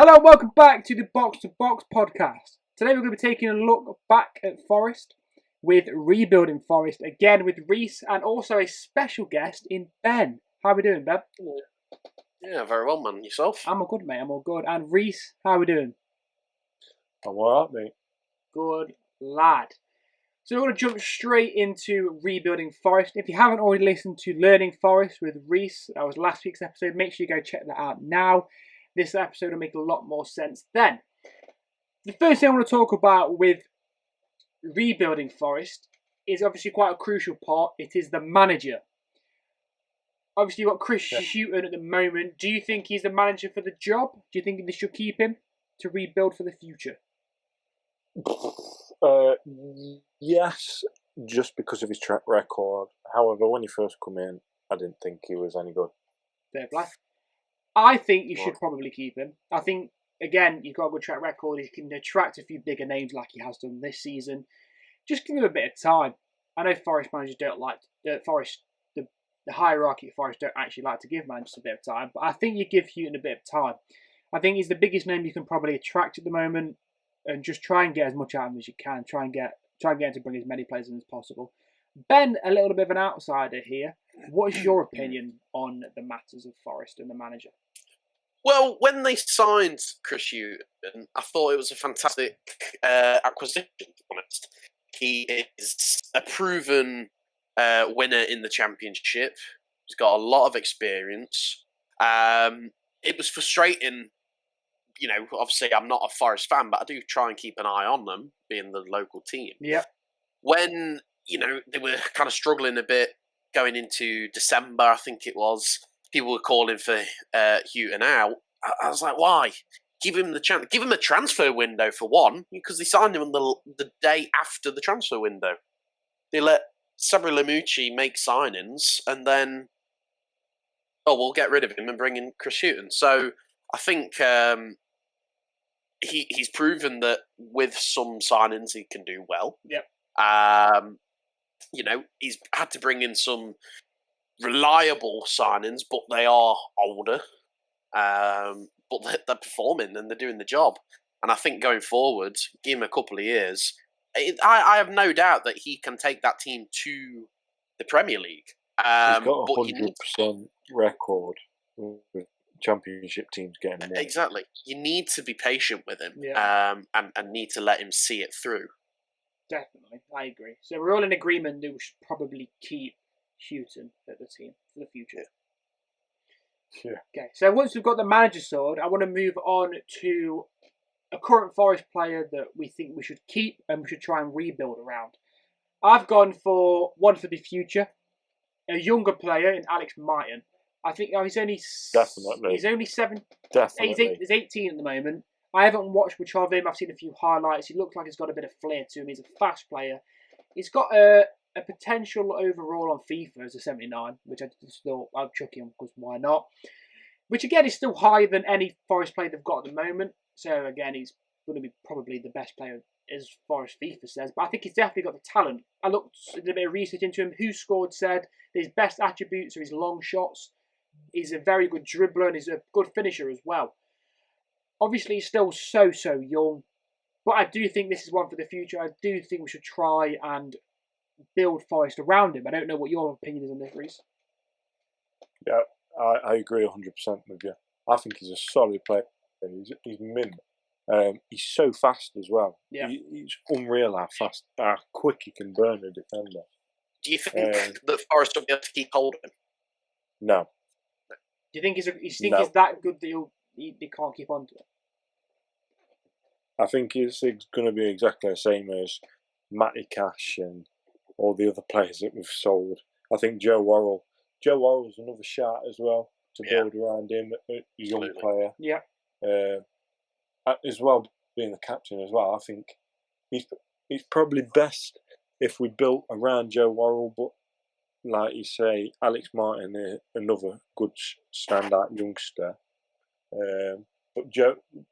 Hello and welcome back to the Box to Box podcast. Today we're going to be taking a look back at Forest with rebuilding Forest again with Reese and also a special guest in Ben. How are we doing, Ben? Yeah, very well, man. Yourself? I'm all good, mate. I'm all good. And Reese, how are we doing? I'm alright, mate. Good lad. So we're going to jump straight into rebuilding Forest. If you haven't already listened to Learning Forest with Reese, that was last week's episode, make sure you go check that out now. This episode will make a lot more sense then. The first thing I want to talk about with rebuilding Forest is obviously quite a crucial part. It is the manager. Obviously, you've got Chris Hughton at the moment. Do you think he's the manager for the job? Do you think they should keep him to rebuild for the future? Yes, just because of his track record. However, when he first come in, I didn't think he was any good. Fair play. I think you should probably keep him. I think, again, you've got a good track record. He can attract a few bigger names like he has done this season. Just give him a bit of time. I know Forest managers don't like the hierarchy of Forest don't actually like to give managers a bit of time, but I think you give Hughton a bit of time. I think he's the biggest name you can probably attract at the moment, and just try and get as much out of him as you can. Try and get him to bring as many players in as possible. Ben, a little bit of an outsider here. What is your opinion on the matters of Forest and the manager? Well, when they signed Chris Hughton, I thought it was a fantastic acquisition, to be honest. He is a proven winner in the Championship. He's got a lot of experience. It was frustrating. You know, obviously I'm not a Forest fan, but I do try and keep an eye on them, being the local team. Yeah. When, they were kind of struggling a bit going into December, I think it was, people were calling for Hughton out. I was like, why? Give him the chance. Give him a transfer window for one, because they signed him on the day after the transfer window. They let Sabri Lamucci make signings, and then, we'll get rid of him and bring in Chris Hughton. So I think he's proven that with some signings he can do well. Yep. He's had to bring in some reliable signings, but they are older. But they're performing and they're doing the job. And I think going forward, give him a couple of years, I have no doubt that he can take that team to the Premier League. He's got a 100% record with Championship teams getting more. Exactly. You need to be patient with him, and need to let him see it through. Definitely, I agree. So we're all in agreement that we should probably keep Hughton at the team for the future. Yeah. Okay, so once we've got the manager sorted, I want to move on to a current Forest player that we think we should keep and we should try and rebuild around. I've gone for one for the future, a younger player in Alex Martin. I think he's only definitely. He's only 7. Definitely. He's 18 at the moment. I haven't watched much of him. I've seen a few highlights. He looks like he's got a bit of flair to him. He's a fast player. He's got a potential overall on FIFA as a 79, which I just thought I'd chuck him because why not? Which again is still higher than any Forest player they've got at the moment. So again, he's going to be probably the best player as far as FIFA says. But I think he's definitely got the talent. I looked a bit of research into him. Who Scored said that his best attributes are his long shots. He's a very good dribbler and he's a good finisher as well. Obviously, he's still so young, but I do think this is one for the future. I do think we should try and build Forest around him. I don't know what your opinion is on this, Reese. Yeah, I agree 100% with you. I think he's a solid player. He's mint. He's so fast as well. Yeah. He's unreal how quick he can burn a defender. Do you think that Forest will be able to keep hold of him? No. Do you think he's that good that they can't keep on to it? I think it's going to be exactly the same as Matty Cash and all the other players that we've sold. I think Joe Worrell's another shot as well to build around him, a young player. Yeah. As well, being the captain as well, I think he's probably best if we built around Joe Worrell, but like you say, Alex Martin, another good standout youngster. But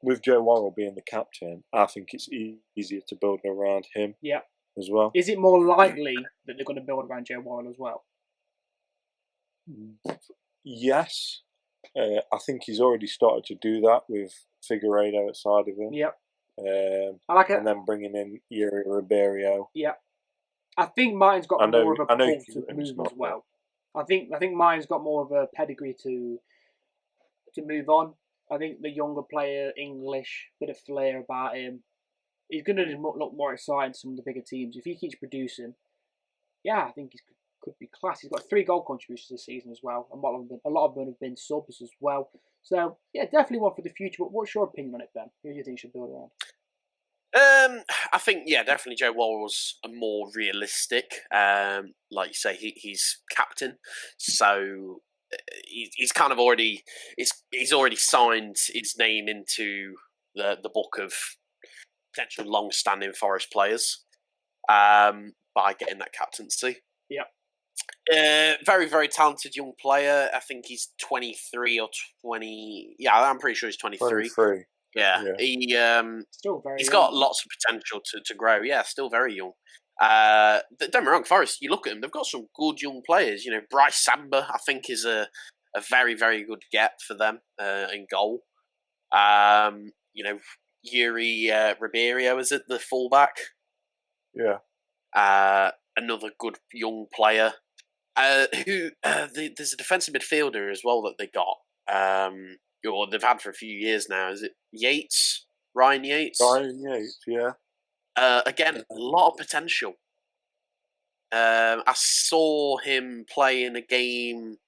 with Joe Worrell being the captain, I think it's easier to build around him. Yeah. As well. Is it more likely that they're going to build around Joe Worrell as well? Yes, I think he's already started to do that with Figueiredo outside of him. Yep. I like it. And then bringing in Yuri Ribeiro. Yeah. I think Martin's got more of a pull to move as well. I think Martin's got more of a pedigree to move on. I think the younger player, English, bit of flair about him. He's going to look more exciting to some of the bigger teams. If he keeps producing, yeah, I think he could be class. He's got 3 goal contributions this season as well. And a lot of them have been subs as well. So, yeah, definitely one for the future. But what's your opinion on it, Ben? Who do you think should build around? I think, definitely Joe Worrell's more realistic. Like you say, he's captain, so he's kind of already he's already signed his name into the book of potential long-standing Forest players by getting that captaincy. Yeah. Very, very talented young player. I think he's 23 or 20. Yeah, I'm pretty sure he's 23. 23. Yeah. Still very he's young. got lots of potential to grow. Yeah, still very young. Don't get me wrong, Forest, you look at them, they've got some good young players. You know, Bryce Samba, I think, is a very, very good get for them in goal. You know, Yuri Ribeiro, is it, the fullback? Yeah. Another good young player. There's a defensive midfielder as well that they got. Or they've had for a few years now. Is it Yates? Ryan Yates? Ryan Yates, yeah. Again, a lot of potential. I saw him play in a game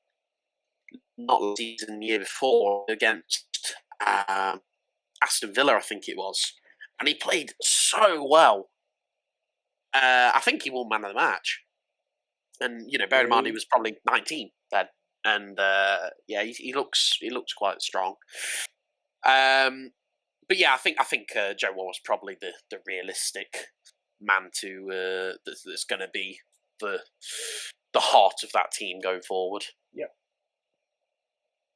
not last season, the year before, against Aston Villa, I think it was. And he played so well. I think he won man of the match. And, bear in mind he was probably 19 then. And, he looks quite strong. But yeah, I think Joe Worrell's probably the realistic man to that's going to be the heart of that team going forward. Yeah.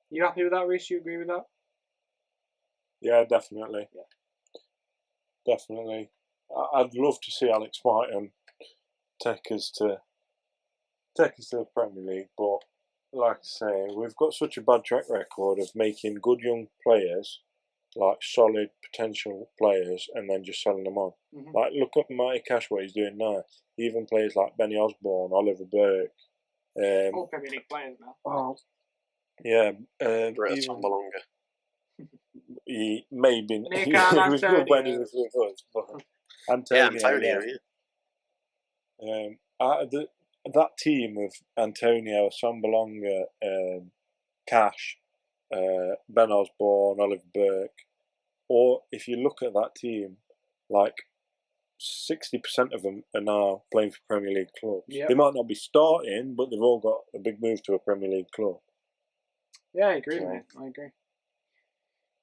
You happy with that, Reece? You agree with that? Yeah, definitely. Yeah. Definitely. I'd love to see Alex Martin take us to the Premier League, but like I say, we've got such a bad track record of making good young players, like solid potential players, and then just selling them on. Mm-hmm. Like, look at Matty Cash, what he's doing now. Even players like Benny Osborne, Oliver Burke. All Premier League players now. Oh, yeah. Even longer. He maybe he Antonio. was good when he was with us, but Antonio. That team of Antonio, Sambalonga, Cash, Ben Osborne, Oliver Burke, or if you look at that team, like 60% of them are now playing for Premier League clubs. Yep. They might not be starting, but they've all got a big move to a Premier League club. Yeah, I agree, mate. I agree.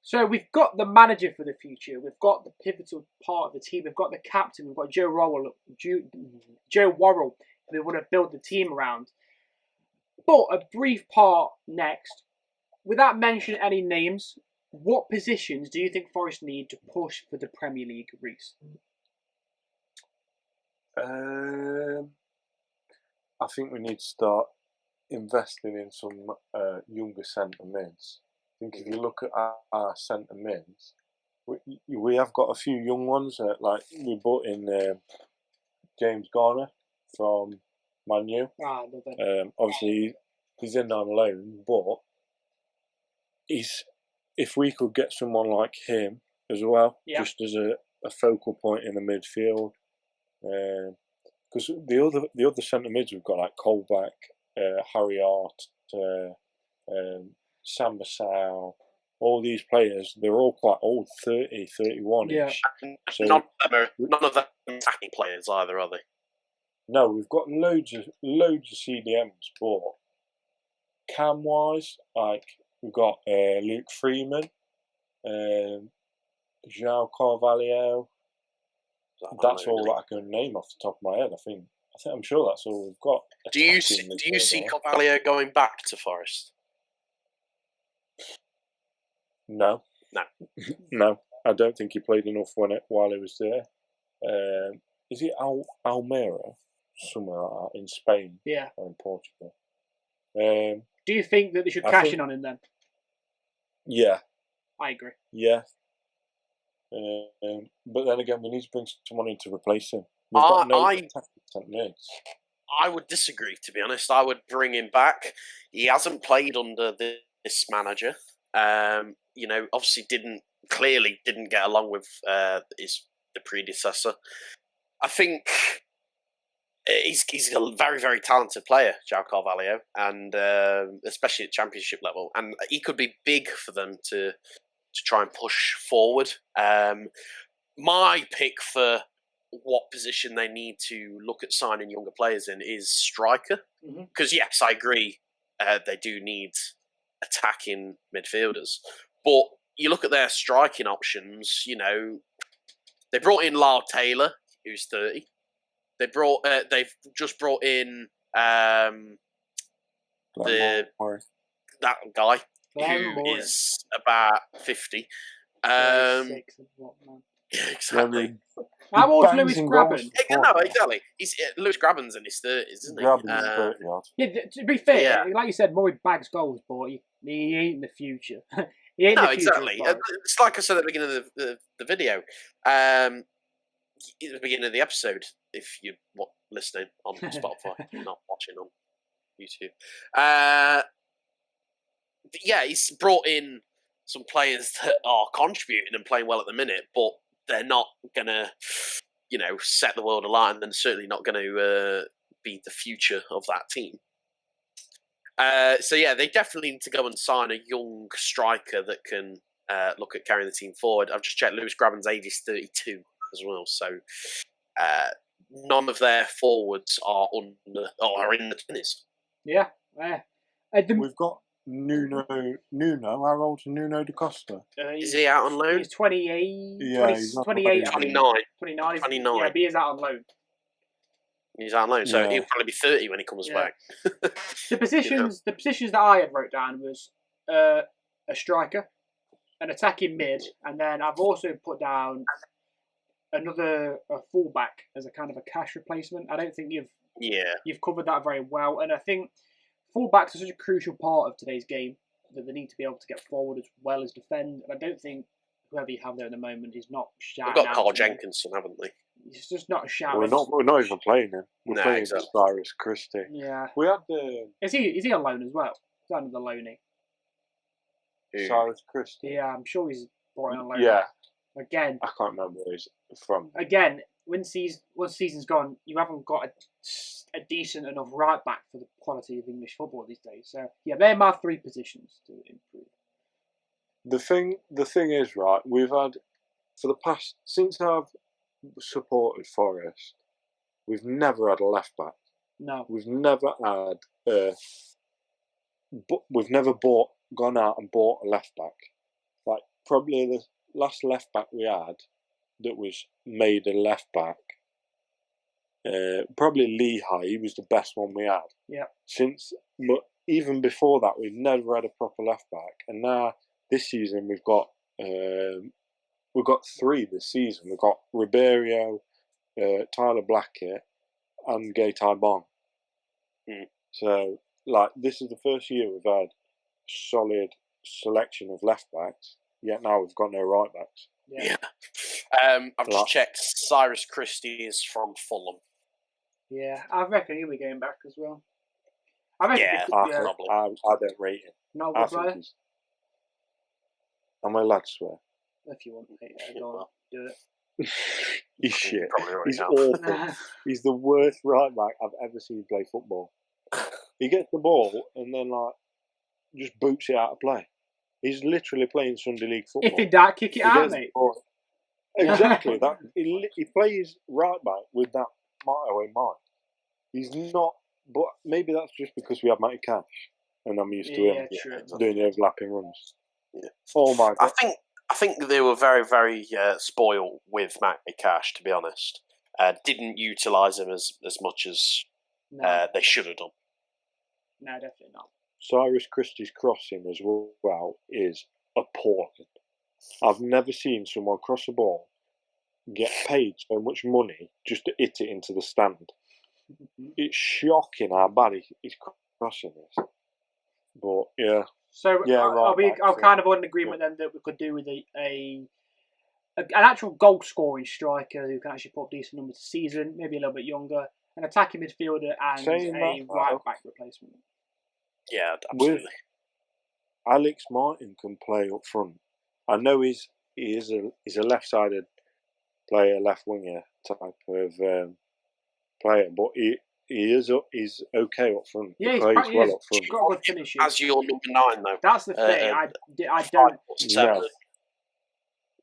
So we've got the manager for the future. We've got the pivotal part of the team. We've got the captain. We've got Joe Worrell. We want to build the team around. But a brief part next. Without mentioning any names, what positions do you think Forest need to push for the Premier League, Reece? I think we need to start investing in some younger centre mids. I think if you look at our centre mids, we have got a few young ones. Like we brought in James Garner from Man U. Obviously, he's in on loan, but if we could get someone like him as well, just as a focal point in the midfield, because the other centre mids we've got like Colback, Harry Hart, Sam Bassau, all these players, they're all quite old, 30, 31-ish. Yeah. So none of them are attacking players either, are they? No, we've got loads of CDMs, but cam-wise, like we've got Luke Freeman, João Carvalho. That's all that I can name off the top of my head. I'm sure that's all we've got. Do you see Carvalho going back to Forest? No. No. I don't think he played enough while he was there. Is it Almeria? Somewhere like that, in Spain. Yeah. Or in Portugal. Do you think that they should cash in on him then? Yeah, I agree. yeah. But then again, we need to bring someone in to replace him. We've got no attacking centre mids. I would disagree, to be honest. I would bring him back. He hasn't played under this manager. Obviously clearly didn't get along with the predecessor. I think he's a very, very talented player, João Carvalho, and especially at championship level. And he could be big for them to try and push forward. My pick for what position they need to look at signing younger players in is striker. Because, yes, I agree, they do need attacking midfielders. But you look at their striking options, they brought in Lyle Taylor, who's 30. They've just brought in that guy who is about 50. 36 and whatnot. Exactly. How old's Lewis Graben? No, exactly. Lewis Graben's in his 30s, isn't he? Graben's 30 odd. Yeah, to be fair, like you said, Murray bags goals, but he ain't the future. He ain't No, the future. exactly. It's like I said at the beginning of the video, at the beginning of the episode, if you're listening on Spotify, you're not watching on YouTube. Yeah, he's brought in some players that are contributing and playing well at the minute, but they're not going to, set the world alight, and they're certainly not going to be the future of that team. So yeah, they definitely need to go and sign a young striker that can look at carrying the team forward. I've just checked. Lewis Graben's age is 32 as well, so none of their forwards are in the 20s. Yeah. We've got Nuno. How old's Nuno da Costa? Is he out on loan? He's 28. Yeah, 20, he's not 29. 29. 29. Yeah, but he is out on loan. He's out on loan, so he'll probably be 30 when he comes back. The positions that I had wrote down was a striker, an attacking mid, and then I've also put down a fullback as a kind of a cash replacement. I don't think you've covered that very well, and I think fullbacks are such a crucial part of today's game that they need to be able to get forward as well as defend. And I don't think whoever you have there at the moment is not shouting. We've got Carl Jenkinson, haven't we? It's just not a shout. We're not even playing him. We're playing Cyrus Christie. Yeah. We had Is he on loan as well? Is that another loanee? Cyrus Christie. Yeah, I'm sure he's brought on loan. Yeah. Again, I can't remember where he's from. Again, once season's gone, you haven't got a decent enough right back for the quality of English football these days. So yeah, they're my three positions to improve. The thing is, right, we've had for the past since I've supported Forest, we've never had a left back. No, we've never had. We've never gone out and bought a left back. Like probably the last left back we had that was made a left back. Probably Lehigh. He was the best one we had. Yeah. But even before that, we've never had a proper left back, and now this season we've got three this season. We've got Ribeiro, Tyler Blackett, and Gaetai Bon. So, this is the first year we've had a solid selection of left backs. Yet now we've got no right backs. Yeah. I've just checked. Cyrus Christie is from Fulham. Yeah, I reckon he'll be going back as well. I reckon. I don't rate him. Not a good player. Am I allowed to swear? If you want to, go on, do it. He's shit. He's awful. He's the worst right back I've ever seen play football. He gets the ball and then just boots it out of play. He's literally playing Sunday League football. If he died, kick it out, mate. Exactly. He plays right back with that motto in mind. He's not, but maybe that's just because we have Matty Cash and I'm used to him doing the overlapping runs. Yeah. Oh my God. I think they were very, very spoiled with Matty Cash, to be honest. Didn't utilise him as much as they should have done. No, definitely not. Cyrus Christie's crossing as well is appalling. I've never seen someone cross a ball, get paid so much money just to hit it into the stand. It's shocking how bad he's crossing this. But yeah, So Yeah, right back, I'll so- kind of in agreement then that we could do with an actual goal scoring striker who can actually put decent numbers a season, maybe a little bit younger, an attacking midfielder, and Saying a that, right back replacement. Yeah, with absolutely. Alex Martin can play up front. I know he's a left-sided player, left winger type of player, but he's okay up front. Yeah, he plays well up front. He's got a good finish. As your number 9, though. That's the thing. I don't. 5'7", No.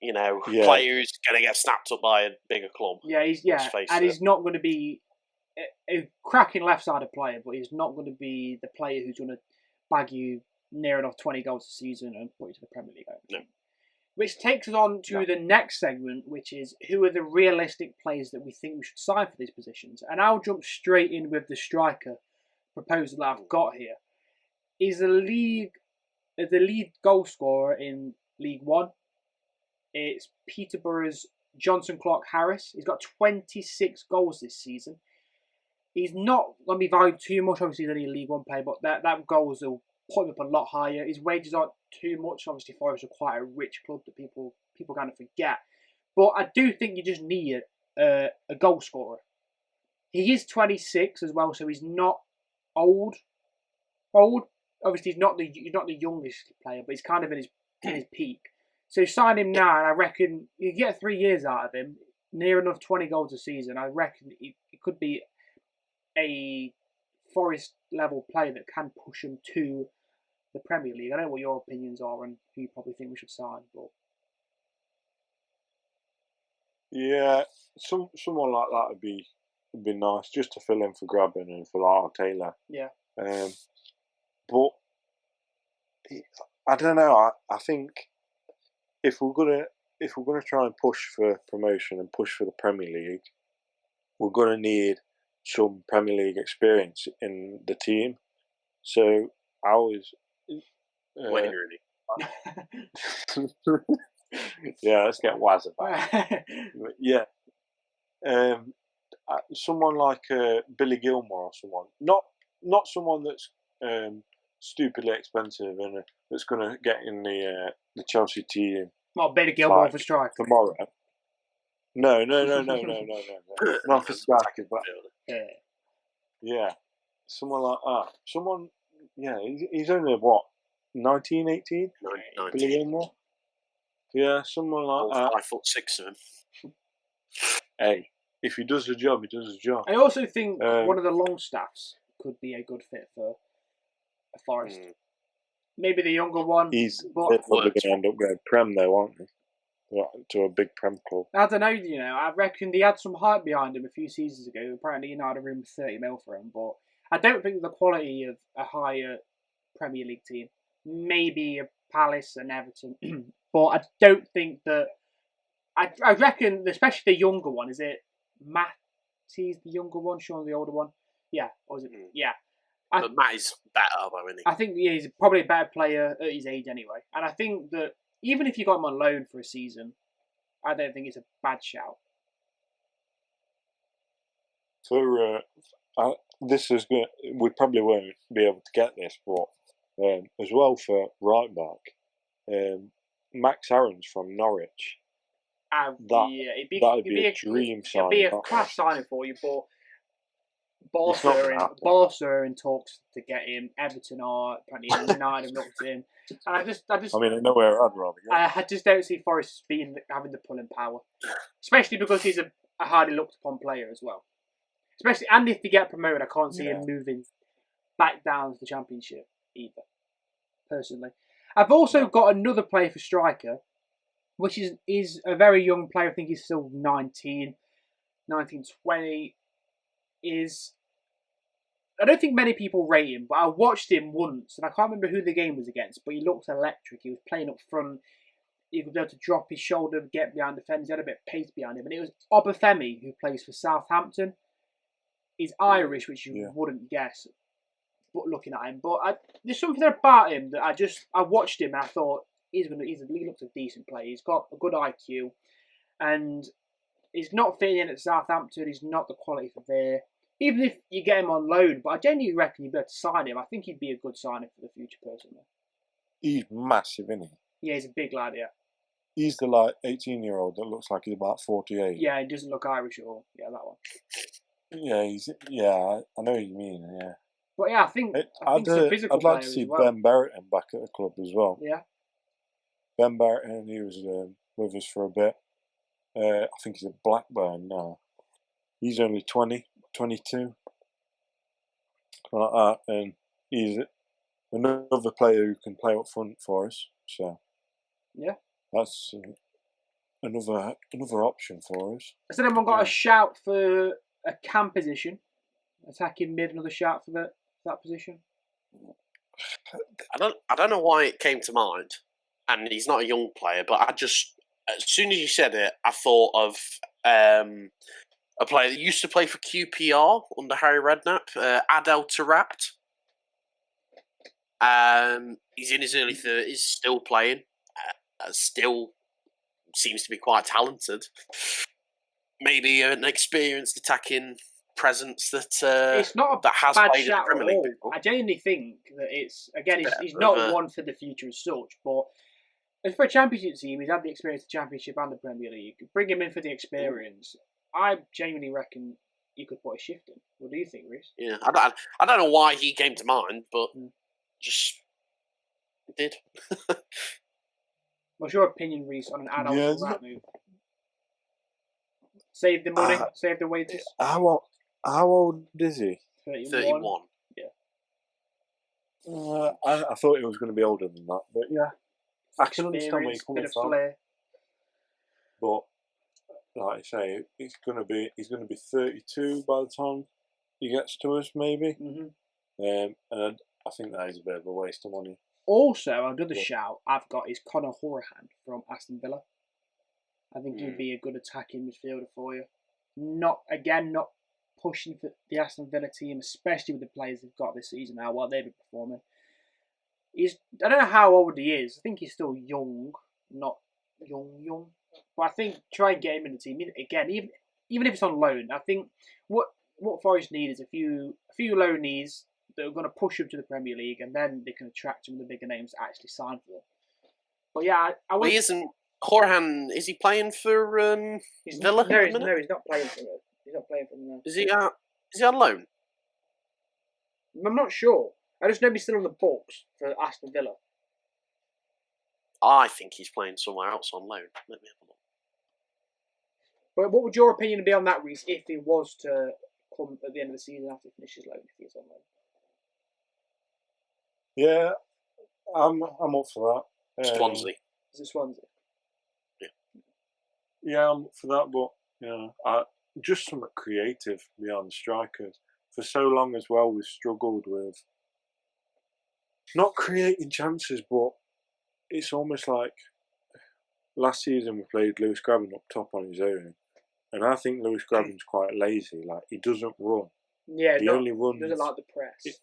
you know, Yeah. player who's going to get snapped up by a bigger club. Yeah, Let's face and it. he's not going to be a cracking left-sided player, but he's not going to be the player who's going to bag you near enough 20 goals a season and put you to the Premier League. No. Which takes us on to the next segment, which is who are the realistic players that we think we should sign for these positions. And I'll jump straight in with the striker proposal that I've got here. Is the lead goal scorer in League One? It's Peterborough's Johnson Clark Harris. He's got 26 goals this season. He's not going to be valued too much. Obviously, he's only a League One player, but that goals will put him up a lot higher. His wages aren't too much. Obviously, Forest are quite a rich club that people kind of forget. But I do think you just need a goal scorer. He is 26 as well, so he's not old. Obviously, he's not the youngest player, but he's kind of in his peak. So sign him now, and I reckon you get 3 years out of him, near enough 20 goals a season. I reckon it could be a Forest level player that can push him to the Premier League. I don't know what your opinions are and who you probably think we should sign, but Yeah, someone like that would be nice just to fill in for Graben and for Lyle Taylor. yeah. But I don't know. I think if we're gonna try and push for promotion and push for the Premier League, we're gonna need some Premier League experience in the team. So I was. Wayne Rooney. Yeah, let's get Wazza back. But yeah, someone like Billy Gilmore or someone, not someone that's stupidly expensive and that's going to get in the Chelsea team. Not Billy Gilmore for striker tomorrow. No, not for striker, but yeah, someone like that. Someone, yeah, he's only what 19, 18? 19. Billy Gilmore. Yeah, someone like that. 5'6" of him. Hey, if he does the job, he does the job. I also think one of the Longstaffs could be a good fit for a Forest. Maybe the younger one. They're probably going to end up going Prem though, aren't they? To a big Prem club. I don't know, I reckon they had some hype behind him a few seasons ago. Apparently, United had room 30 mil for him, but I don't think the quality of a higher Premier League team. Maybe a Palace and Everton, but I don't think that. I reckon, especially the younger one, is it Matty's the younger one, Sean's the older one? Yeah, or is it? Yeah. But Matt is better, though, isn't he? I think he's probably a better player at his age anyway. And I think that even if you got him on loan for a season, I don't think it's a bad shout. For this is good. We probably won't be able to get this, but as well for right back, Max Aaron's from Norwich. That'd be a dream signing. It'd be a class signing for you, but Barca are in talks to get him. Everton are apparently United have looked at him, and I just. I mean, I know where I'd rather go. I just don't see Forest having the pulling power, especially because he's a highly looked upon player as well. Especially, and if they get promoted, I can't see him moving back down to the Championship either. Personally, I've also got another player for striker, which is a very young player. I think he's still 19, 20. I don't think many people rate him, but I watched him once, and I can't remember who the game was against, but he looked electric. He was playing up front. He could be able to drop his shoulder, get behind defenders. He had a bit of pace behind him. And it was Obafemi, who plays for Southampton. He's Irish, which you wouldn't guess, but looking at him. But there's something about him that I watched him and I thought, he looks a decent player. He's got a good IQ, and he's not fitting in at Southampton. He's not the quality for there. Even if you get him on loan, but I genuinely reckon you'd be able to sign him. I think he'd be a good signing for the future, personally. He's massive, isn't he? Yeah, he's a big lad. Yeah. He's the like 18-year-old that looks like he's about 48. Yeah, he doesn't look Irish at all. Yeah, that one. Yeah, I know what you mean. Yeah, But yeah, I think he's a physical I'd like player to see as well. Ben Berrington back at the club as well. Yeah. Ben Berrington, he was with us for a bit. I think he's at Blackburn now. He's only 20, 22, like that, and he's another player who can play up front for us. So yeah, that's another option for us. Has anyone got a shout for a cam position? Attacking mid, another shout for that position? I don't know why it came to mind, and he's not a young player, but I just, as soon as you said it, I thought of a player that used to play for QPR under Harry Redknapp, Adel Taarabt. He's in his early 30s, still playing, still seems to be quite talented. Maybe an experienced attacking presence that it's not that has bad played in the shout Premier at League all. before. I genuinely think that it's again It's he's better not of a- one for the future as such, but as for a championship team, he's had the experience of the Championship and the Premier League. Bring him in for the experience. I genuinely reckon you could put a shift in. What do you think, Reece? Yeah, I don't know why he came to mind, but just did. What's your opinion, Reece, on an adult Yeah, rat move? Save the money, save the wages. How old is he? 31. I thought he was going to be older than that, but yeah, I can understand where you're Experience, coming bit of from. flair. But like I say, he's going to be 32 by the time he gets to us, maybe. Mm-hmm. And I think that is a bit of a waste of money. Also, another shout I've got is Conor Hourihane from Aston Villa. I think he'd be a good attacking midfielder for you. Not pushing for the Aston Villa team, especially with the players they've got this season now, while they've been performing. I don't know how old he is. I think he's still young, not young. But I think try and get him in the team again, even if it's on loan. I think what Forest need is a few loanees that are going to push up to the Premier League, and then they can attract some of the bigger names to actually sign for them. But yeah, He isn't. Hourihane, is he playing for Villa? No, he's not playing for them. He's not playing for them. Is he on loan? I'm not sure. I just know he's still on the books for Aston Villa. I think he's playing somewhere else on loan. Let me have a look. But what would your opinion be on that, Reece, if he was to come at the end of the season after he finishes loan, if he's on loan? Yeah, I'm up for that. Swansea. Is it Swansea? Yeah, I'm up for that, but just something creative beyond the strikers. For so long as well, we've struggled with not creating chances, but it's almost like last season we played Lewis Grabban up top on his own, and I think Lewis Grabban's quite lazy. Like, he doesn't run. Yeah, he only runs. He doesn't like the press.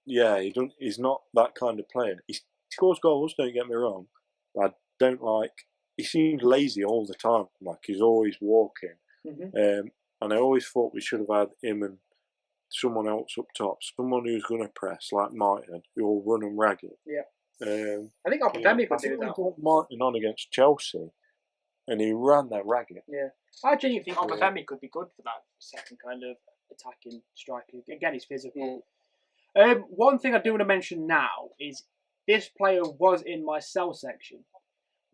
Yeah, he don't. He's not that kind of player. He scores goals. Don't get me wrong, but I don't like. He seems lazy all the time. Like, he's always walking. Mm-hmm. And I always thought we should have had him and someone else up top, someone who's going to press like Martin, who will run and ragged. Yeah. I think Oppenheimer could do that. We got Martin on against Chelsea, and he ran that ragged. Yeah, I genuinely think Oppenheimer could be good for that second kind of attacking striker. Again, he's physical. One thing I do want to mention now is this player was in my sell section,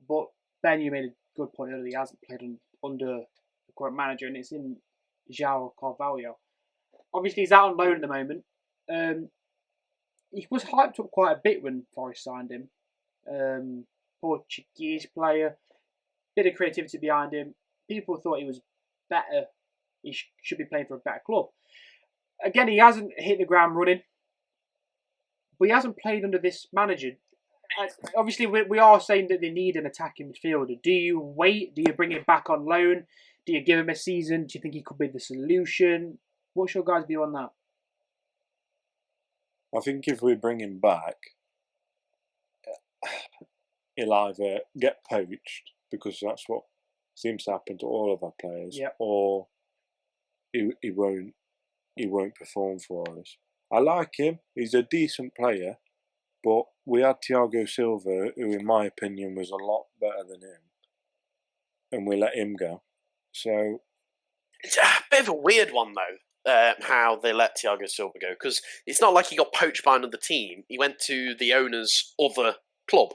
but Ben, you made a good point earlier. He hasn't played under the current manager, and it's in João Carvalho. Obviously, he's out on loan at the moment. He was hyped up quite a bit when Forest signed him. Portuguese player, bit of creativity behind him. People thought he was better. He should be playing for a better club. Again, he hasn't hit the ground running, but he hasn't played under this manager. Obviously, we are saying that they need an attacking midfielder. Do you wait? Do you bring him back on loan? Do you give him a season? Do you think he could be the solution? What's your guys' view on that? I think if we bring him back, he'll either get poached, because that's what seems to happen to all of our players, or he won't perform for us. I like him. He's a decent player, But we had Thiago Silva, who in my opinion was a lot better than him, and we let him go. So it's a bit of a weird one though. How they let Thiago Silva go, because it's not like he got poached by another team. He went to the owner's other club.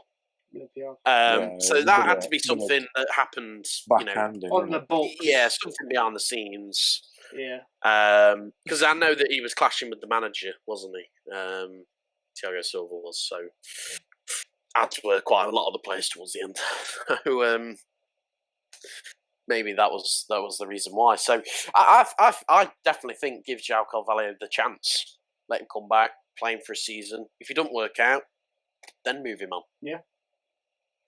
So that had to be something that happened, backhanded on the books. Yeah, something behind the scenes. Yeah. Because I know that he was clashing with the manager, wasn't he? Thiago Silva was, so had to work quite a lot of the players towards the end. So maybe that was the reason why. So I definitely think give João Carvalho the chance. Let him come back, play him for a season. If he doesn't work out, then move him on. Yeah.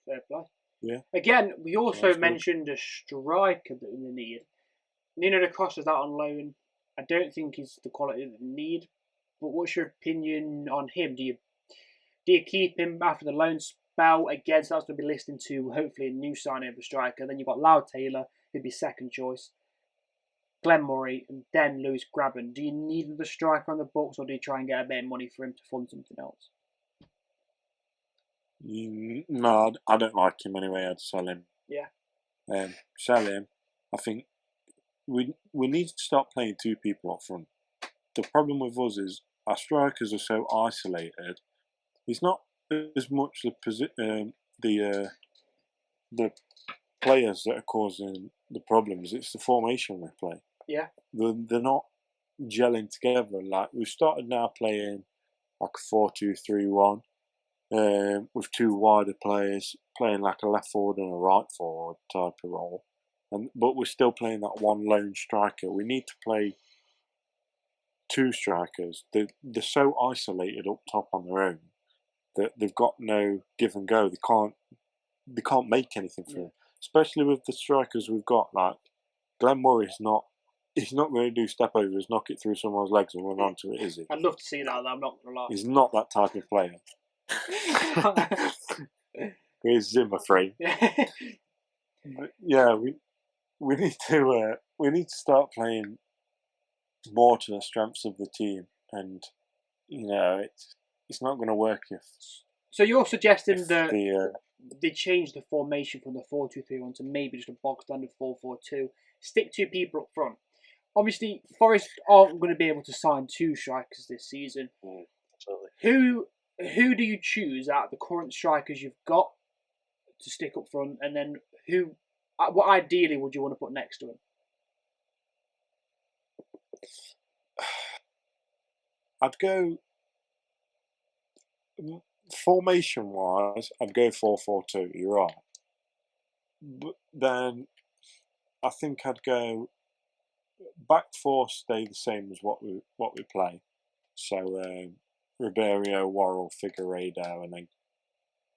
Fair play. Yeah. Again, we also mentioned a striker that we need. Nuno da Costa's out on loan. I don't think he's the quality that we need. But what's your opinion on him? Do you keep him after the loan spell? Again, so that's going to be listening to hopefully a new signing of a striker. Then you've got Lau Taylor, who'd be second choice. Glenn Murray, and then Lewis Graben. Do you need the striker on the books, or do you try and get a bit of money for him to fund something else? No, I don't like him anyway. I'd sell him. Yeah. Sell him. I think we need to stop playing two people up front. The problem with us is our strikers are so isolated. It's not as much the players that are causing the problems. It's the formation they play. Yeah. They're not gelling together. Like we've started now playing like a 4-2-3-1. With two wider players playing like a left forward and a right forward type of role, but we're still playing that one lone striker. We need to play two strikers. They're so isolated up top on their own that they've got no give and go. They can't make anything for them. Especially with the strikers we've got. Like Glenn Murray's not. He's not going to do step overs, knock it through someone's legs and run onto it, is he? I'd love to see that. I'm not going to lie. He's not that type of player. He's Zimmer free. Yeah, we need to start playing more to the strengths of the team, and it's not going to work if. So you're suggesting that they change the formation from the 4-2-3-1 to maybe just a bog standard 4-4-2. Stick two people up front. Obviously, Forest aren't going to be able to sign two strikers this season. Absolutely. Who do you choose out of the current strikers you've got to stick up front, and then what ideally would you want to put next to him? I'd go formation-wise. I'd go 4-4-2. You're right, but then I think I'd go back four. Stay the same as what we play. So. Ribeiro, Worrell, Figueiredo, and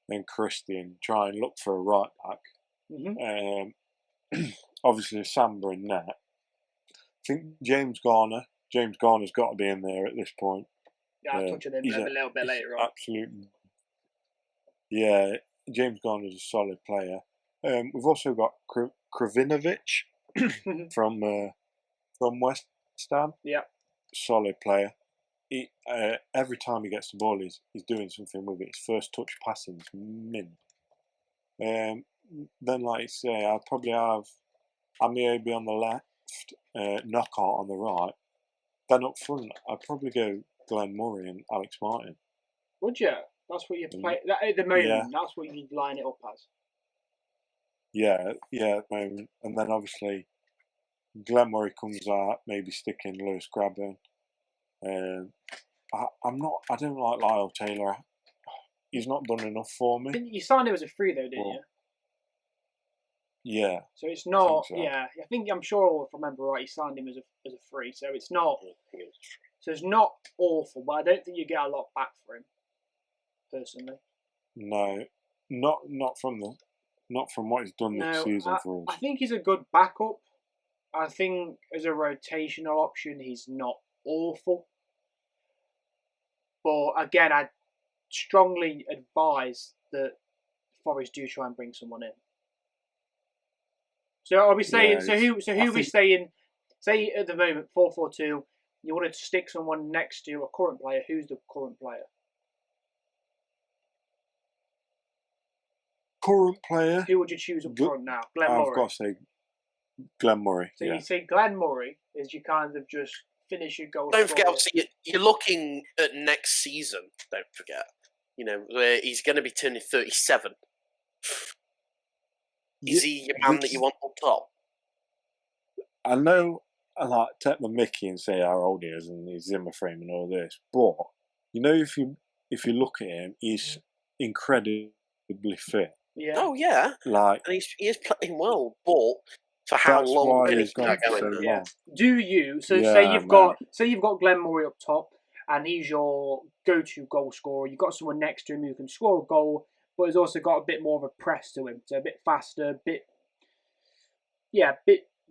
then Christian. Try and look for a right back. Mm-hmm. Obviously, Samba in net. I think James Garner's got to be in there at this point. Yeah, I'll touch on him a little bit later on. Absolutely. Yeah, James Garner's a solid player. We've also got Kravinovic from West Ham. Yeah. Solid player. Every time he gets the ball, he's doing something with it. His first touch passing is mint. Then, like I say, I'd probably have Amiobi on the left, Knockout on the right. Then up front, I'd probably go Glenn Murray and Alex Martin. Would you? That's what you play at the moment. Yeah. That's what you'd line it up as. Yeah, at the moment, and then obviously Glenn Murray comes out, maybe sticking Lewis Graben. I don't like Lyle Taylor. He's not done enough for me. You signed him as a free though, didn't you? Yeah. So it's not. I'm sure if I remember right, you signed him as a free. So it's not. So it's not awful, but I don't think you get a lot back for him. Personally. No, not from what he's done this season for us. I think he's a good backup. I think as a rotational option, he's not awful. But again, I strongly advise that Forest do try and bring someone in. So are we saying? Who are we saying? Say at the moment 4-4-2. You wanted to stick someone next to a current player. Who's the current player? current player. Who would you choose up front now? Glenn I've Murray. got to say Glenn Murray. So yeah. you say Glenn Murray is you kind of just finish your goal. Don't forget, obviously, you're looking at next season. Don't forget, where he's going to be turning 37. Is he your man that you want up top? I know I like take my mickey and say how old he is and his Zimmer frame and all this, but if you look at him, he's incredibly fit. Yeah. Oh yeah. Like, and he is playing well, but for how that's long why can he's he gone keep for going? so Yeah. long. Do you? So Yeah, say you've got Glenn Murray up top, and he's your go-to goal scorer. You've got someone next to him who can score a goal, but has also got a bit more of a press to him, so a bit faster, a bit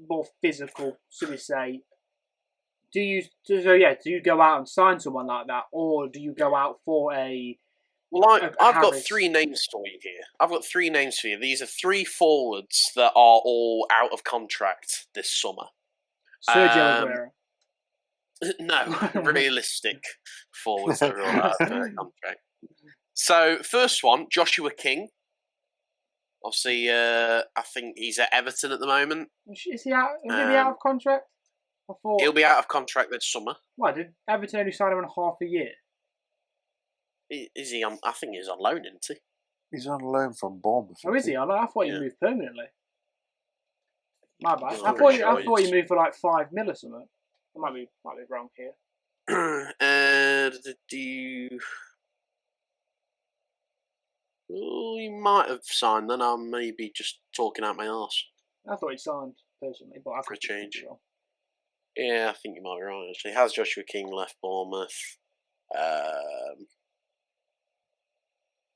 more physical, so we say. Do you go out and sign someone like that, or do you go out for a? Well, I've got Harris? 3 names for you here. I've got 3 names for you. These are 3 forwards that are all out of contract this summer. Sergio Aguero. No, realistic forwards that are all out of contract. So, first one, Joshua King. Obviously, I think he's at Everton at the moment. Is he out? Is he out of contract? I thought He'll be out of contract this summer. Why did Everton only sign him on half a year? Is he on? I think he's on loan, isn't he? He's on loan from Bournemouth. Oh, is he? I thought he Yeah. moved permanently. My bad. I'm I pretty thought sure he moved for like $5 million or something. I might be wrong here. He might have signed. Then I'm maybe just talking out my arse. I thought he signed personally, but I For a could be change. wrong. Yeah, I think you might be right. Actually, has Joshua King left Bournemouth?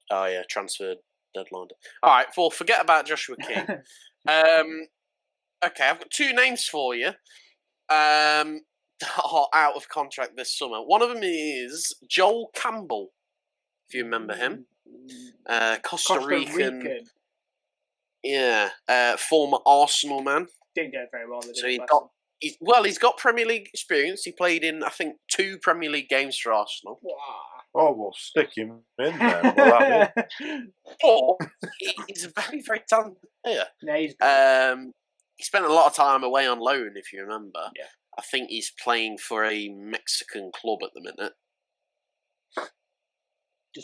Oh yeah, transfer deadline. All right, well, forget about Joshua King. Okay, I've got 2 names for you. That are out of contract this summer. One of them is Joel Campbell, if you remember him. Costa Rican. Yeah, former Arsenal man. Didn't go very well. So he's got Premier League experience. He played in, I think, 2 Premier League games for Arsenal. Wow. Oh, we'll stick him in there. We'll have it. But he's a very, very talented player. Yeah, he's good. He spent a lot of time away on loan, if you remember. Yeah. I think he's playing for a Mexican club at the minute.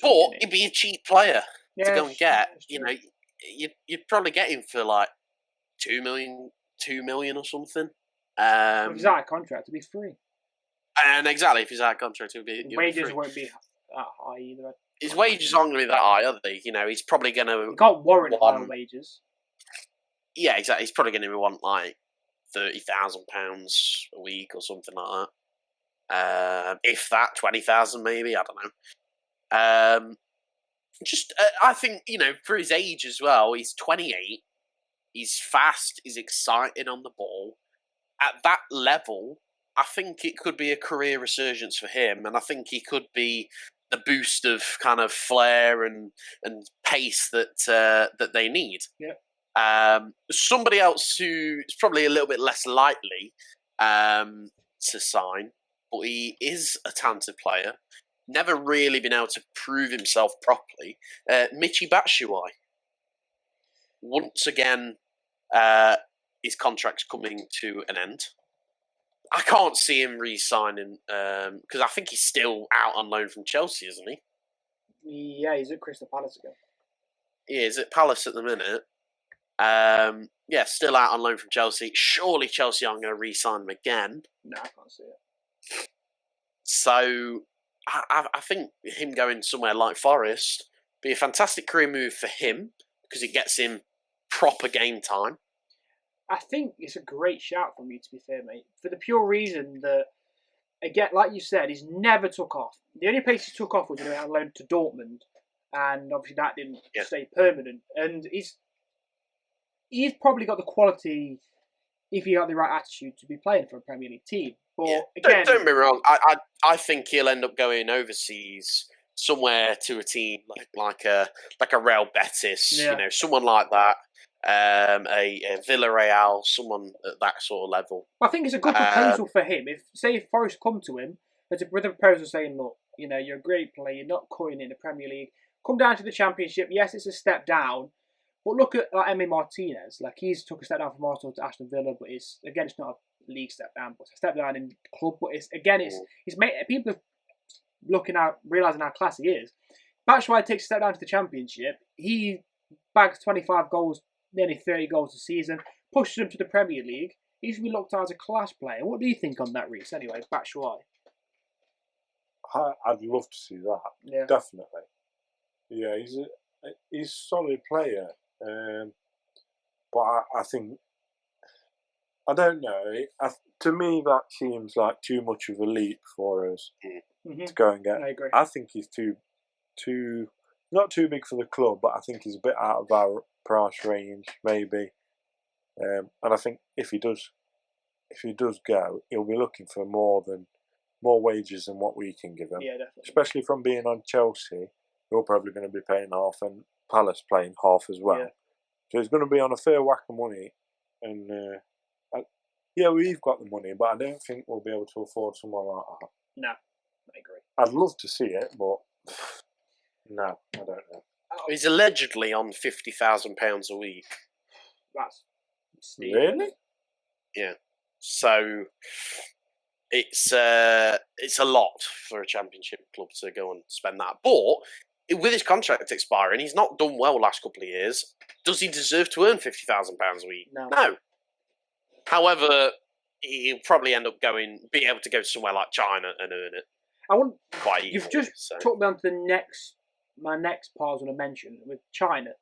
But he'd be a cheap player to go and get. You'd probably get him for like 2 million or something. If he's out of contract, it'd be free. And exactly, if he's out of contract, it'll be Wages free. won't be that high either. His wages aren't going to be that high, are they? He's probably going to. You can't warrant higher wages. Yeah, exactly. He's probably going to want like £30,000 a week or something like that. If that, 20,000 maybe. I don't know. I think for his age as well. He's 28. He's fast. He's excited on the ball. At that level, I think it could be a career resurgence for him, and I think he could be the boost of kind of flair and pace that they need. Yeah. Somebody else who is probably a little bit less likely to sign, but he is a talented player. Never really been able to prove himself properly. Michy Batshuayi. Once again, his contract's coming to an end. I can't see him re-signing because I think he's still out on loan from Chelsea, isn't he? Yeah, he's at Crystal Palace again. Yeah, he's at Palace at the minute. Still out on loan from Chelsea. Surely Chelsea aren't going to re-sign him again. No, I can't see it. So I think him going somewhere like Forest be a fantastic career move for him because it gets him proper game time. I think it's a great shout from you, to be fair, mate. For the pure reason that, again, like you said, he's never took off. The only place he took off was when he went on loan to Dortmund, and obviously that didn't stay permanent. And he's probably got the quality, if he got the right attitude, to be playing for a Premier League team. But again, don't be wrong. I think he'll end up going overseas somewhere to a team like a Real Betis, someone like that. A Villarreal, someone at that sort of level. I think it's a good proposal for him. If Forest come to him with a proposal saying, look, you're a great player, you're not cutting in the Premier League, come down to the Championship. Yes, it's a step down, But look at like Emi Martinez. Like he's took a step down from Arsenal to Aston Villa, but it's not a league step down, but it's a step down in club. But it's made people looking at realizing how class he is. Batshuayi takes a step down to the Championship. He bags 25 goals, nearly 30 goals a season, pushes him to the Premier League. He's to be looked at as a class player. What do you think on that, Reece? Anyway, Batshuayi. I'd love to see that. Yeah. Definitely. Yeah, he's a solid player. But I think, I don't know. To me, that seems like too much of a leap for us to go and get. I agree. I think he's too not too big for the club, but I think he's a bit out of our price range, maybe. And I think if he does go, he'll be looking for more wages than what we can give him. Yeah, definitely. Especially from being on Chelsea, we're probably going to be paying half, and Palace playing half as well. Yeah. So he's going to be on a fair whack of money, and we've got the money, but I don't think we'll be able to afford someone like that. No, I agree. I'd love to see it, but no, I don't know. He's allegedly on £50,000 a week. That's steep. Really? Yeah. So it's a lot for a Championship club to go and spend that. But with his contract expiring, he's not done well last couple of years. Does he deserve to earn £50,000 a week? No. However, he'll probably end up be able to go somewhere like China and earn it. Quite easily. You've just took me on to my next part I was going to mention with China.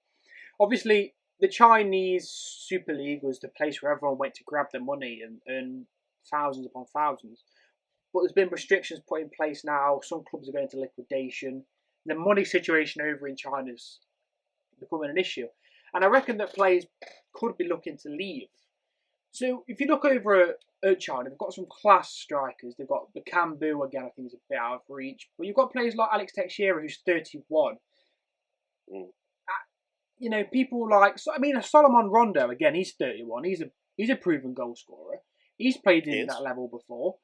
Obviously, the Chinese Super League was the place where everyone went to grab their money and earn thousands upon thousands. But there's been restrictions put in place now. Some clubs are going into liquidation. The money situation over in China is becoming an issue. And I reckon that players could be looking to leave. So if you look over at China, they've got some class strikers. They've got the Cambu, again, I think is a bit out of reach. But you've got players like Alex Teixeira, who's 31. People like, Solomon Rondo, again, he's 31. He's a proven goal scorer. He's played in that level before.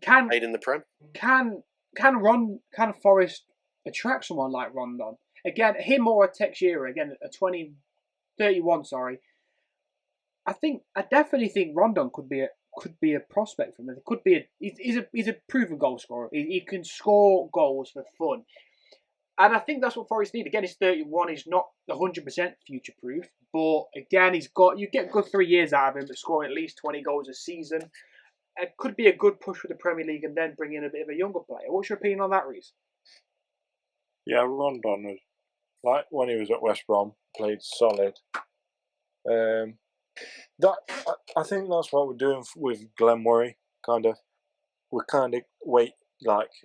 Played in the Prem. Can Forest attract someone like Rondon? Again, him or a Teixeira, again, 31, sorry. I definitely think Rondon could be a prospect for him. It could be he's a proven goal scorer. He can score goals for fun. And I think that's what Forest need. Again, he's 31. He's not 100% future-proof. But again, you get good 3 years out of him, but scoring at least 20 goals a season. It could be a good push for the Premier League and then bring in a bit of a younger player. What's your opinion on that, Reece? Yeah, Rondon was, like when he was at West Brom, played solid. I think that's what we're doing with Glenn Murray. We're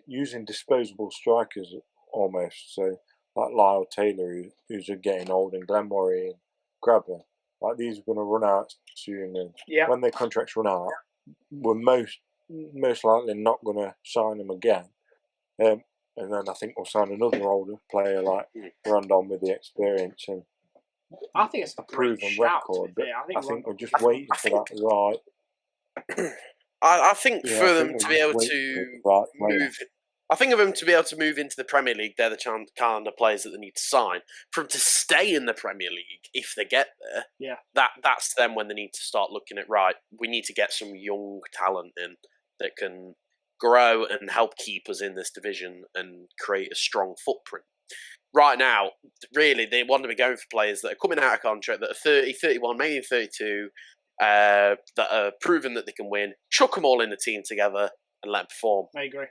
using disposable strikers almost. So like Lyle Taylor, who's getting old, and Glenn Murray and Grabber. Like these are going to run out soon, and when their contracts run out, we're most likely not going to sign them again. And then I think we'll sign another older player like Rondon with the experience and I think it's a proven shout, record. But I think we're just waiting for that right. I think for them to be able to move. I think of them to be able to move into the Premier League, they're the kind of players that they need to sign. For them to stay in the Premier League, if they get there, that's then when they need to start looking at, right, we need to get some young talent in that can grow and help keep us in this division and create a strong footprint. Right now, really, they want to be going for players that are coming out of contract, that are 30, 31, maybe 32, that are proven that they can win, chuck them all in the team together and let them perform. I agree.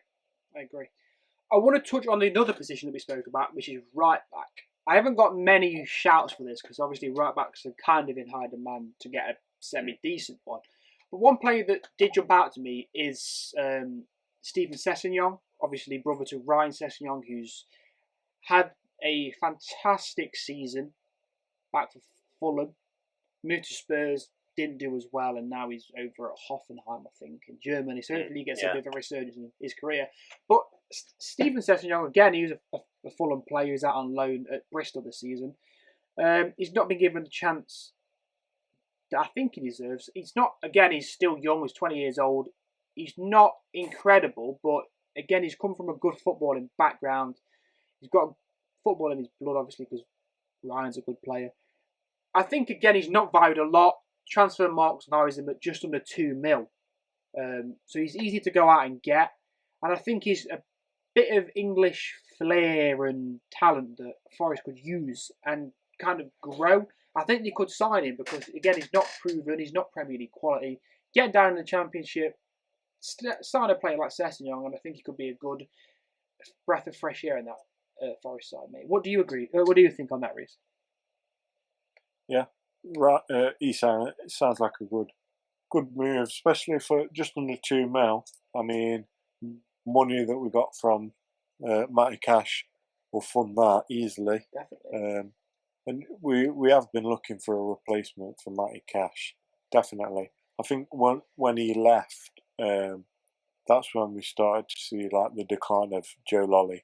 I want to touch on another position that we spoke about, which is right back. I haven't got many shouts for this because obviously right backs are kind of in high demand to get a semi-decent one. But one player that did jump out to me is Stephen Sessegnon, obviously brother to Ryan Sessegnon, who's had a fantastic season back for Fulham, moved to Spurs, didn't do as well, and now he's over at Hoffenheim, I think, in Germany. So hopefully he gets a bit of a resurgence in his career. But Stephen Sessegnon, again, he was a Fulham player. He was out on loan at Bristol this season. He's not been given the chance that I think he deserves. He's still young. He's 20 years old. He's not incredible, but again, he's come from a good footballing background. He's got football in his blood, obviously, because Ryan's a good player. I think again he's not valued a lot. Transfer marks values him at just under 2 mil. So he's easy to go out and get, and I think he's a bit of English flair and talent that Forest could use and kind of grow. I think they could sign him because again he's not proven, he's not Premier League quality. Get down in the Championship, sign a player like Sessegnon, and I think he could be a good breath of fresh air in that Forest side, mate. What do you agree? What do you think on that, Reece? Yeah, right. It sounds like a good move, especially for just under 2 mil. I mean, money that we got from Matty Cash will fund that easily. Definitely. And we have been looking for a replacement for Matty Cash. Definitely. I think when he left, that's when we started to see like the decline of Joe Lolly.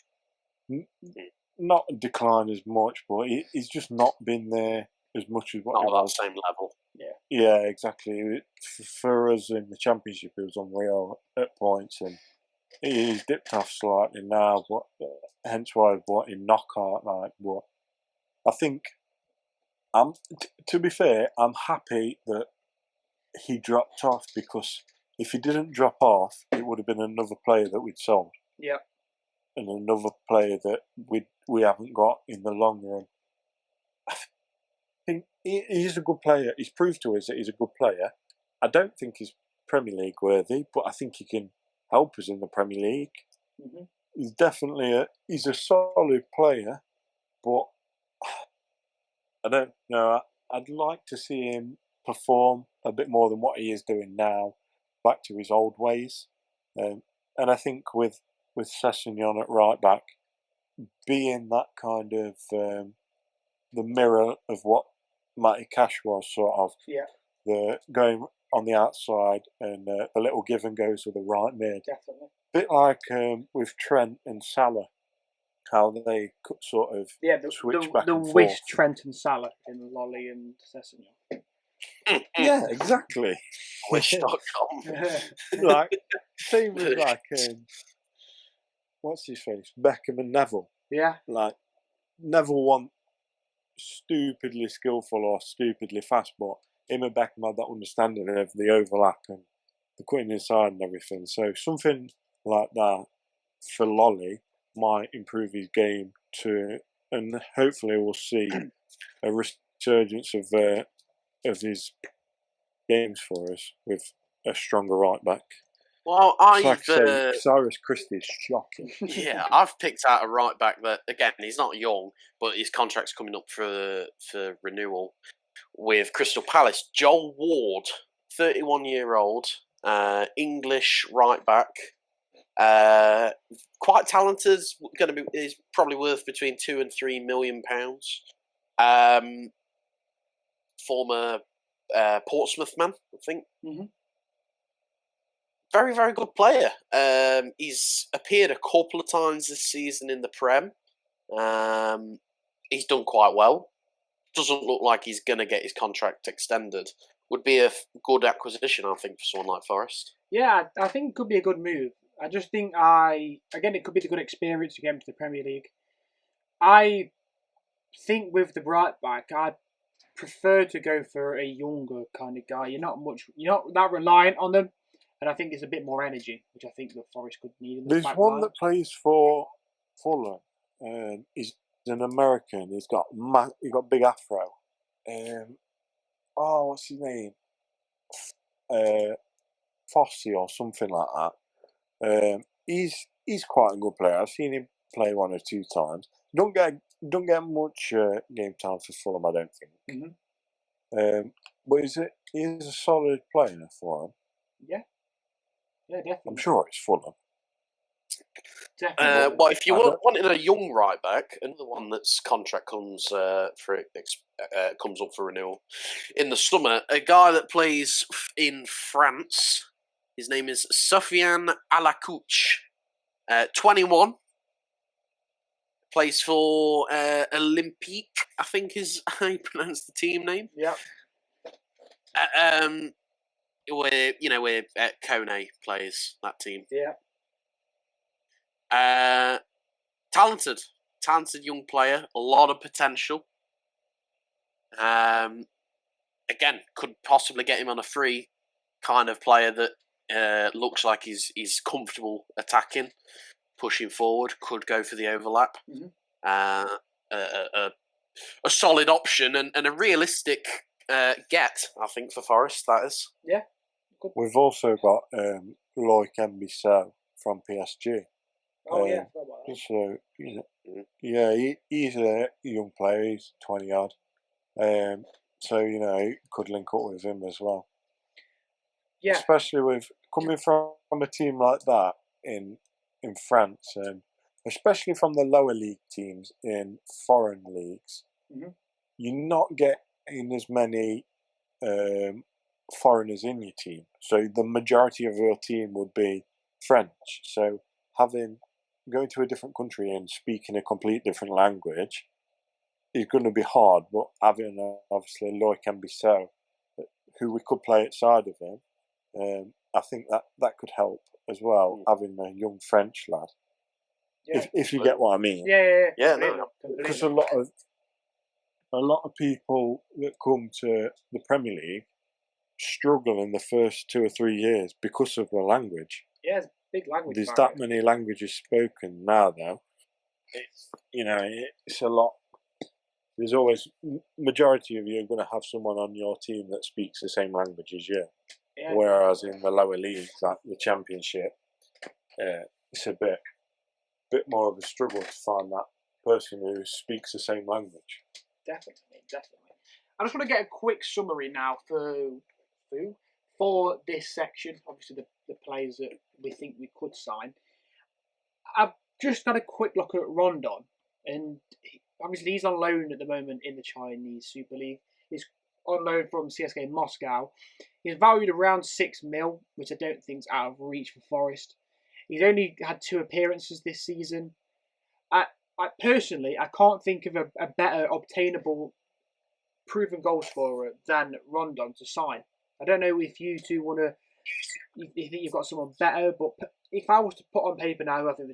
Not decline as much, but he's just not been there as much as what Not he at that was. same level. Yeah, exactly. For us in the Championship, it was unreal at points, and he's dipped off slightly now, but hence why I bought him knockout. Like, but I think to be fair, I'm happy that he dropped off, because if he didn't drop off, it would have been another player that we'd sold. Yeah. And another player that we haven't got in the long run. I think he's a good player. He's proved to us that he's a good player. I don't think he's Premier League worthy, but I think he can help us in the Premier League. Mm-hmm. He's definitely he's a solid player, but I don't know. I'd like to see him perform a bit more than what he is doing now, back to his old ways. And I think with Sessegnon at right back, being that kind of the mirror of what Matty Cash was, sort of. Yeah. The going on the outside and the little give and goes with the right mid. Definitely. Bit like with Trent and Salah, how they could sort of switch back and wish forth. Trent and Salah in Lolly and Sessegnon. Yeah, exactly. Wish.com. Like same with like what's his face, Beckham and Neville. Yeah. Like Neville wasn't stupidly skillful or stupidly fast, but him and Beckham had that understanding of the overlap and the cutting inside and everything. So something like that for Lolly might improve his game too, and hopefully we'll see a resurgence of his games for us with a stronger right back. Well, Like I say, Cyrus Christie is shocking. Yeah, I've picked out a right back that, again, he's not young, but his contract's coming up for renewal with Crystal Palace. Joel Ward, 31-year-old, English right back, quite talented. Is probably worth between £2 and £3 million. Former Portsmouth man, I think. Mm-hmm. Very, very good player. He's appeared a couple of times this season in the Prem. He's done quite well. Doesn't look like he's going to get his contract extended. Would be a good acquisition, I think, for someone like Forest. Yeah, I think it could be a good move. I just think it could be the good experience to get him to the Premier League. I think with the right back, I'd prefer to go for a younger kind of guy. You're not that reliant on them. And I think there's a bit more energy, which I think the Forest could need in the There's back one line. that plays for Fulham. He's an American. He's got big afro. What's his name? Fossey or something like that. He's quite a good player. I've seen him play 1 or 2 times. Don't get much game time for Fulham, I don't think. Mm-hmm. But he's a solid player for him. Yeah. Yeah, definitely. I'm sure it's Fulham. Definitely. Well, if you wanting a young right back, another one that's contract comes comes up for renewal in the summer, a guy that plays in France. His name is Sofiane Alakouch, 21. Plays for Olympique, I think is how you pronounce the team name. Yeah. Where Kone plays that team. Yeah. Talented young player, a lot of potential. Again, could possibly get him on a free kind of player that looks like he's comfortable attacking, pushing forward, could go for the overlap. Mm-hmm. A solid option and a realistic get, I think, for Forest, that is. Yeah. Good. We've also got Loic Mbissau from PSG. Oh, yeah. I forgot about that. So, yeah, he's a young player. He's 20 odd. So, could link up with him as well. Yeah. Especially with coming from a team like that in France, especially from the lower league teams in foreign leagues, Mm-hmm. you're not getting as many foreigners in your team. So the majority of your team would be French. So going to a different country and speaking a complete different language is going to be hard. But having obviously Loic Mbissau, who we could play outside of him, I think that could help as well. Having a young French lad, if you get what I mean. Yeah. Because a lot of people that come to the Premier League struggle in the first 2 or 3 years because of the language. Yeah, it's a big language. There's that many languages spoken now, though. It's a lot. There's always majority of you are going to have someone on your team that speaks the same language as you. Yeah. Whereas in the lower leagues, like the Championship, it's a bit more of a struggle to find that person who speaks the same language. Definitely. I just want to get a quick summary now for this section. Obviously, the players that we think we could sign. I've just had a quick look at Rondon, and obviously he's on loan at the moment in the Chinese Super League. He's on loan from CSKA Moscow. He's valued around 6 mil, which I don't think is out of reach for Forest. He's only had 2 appearances this season. I personally, I can't think of a better obtainable proven goal scorer than Rondon to sign. I don't know if you two you think you've got someone better, but if I was to put on paper now, I think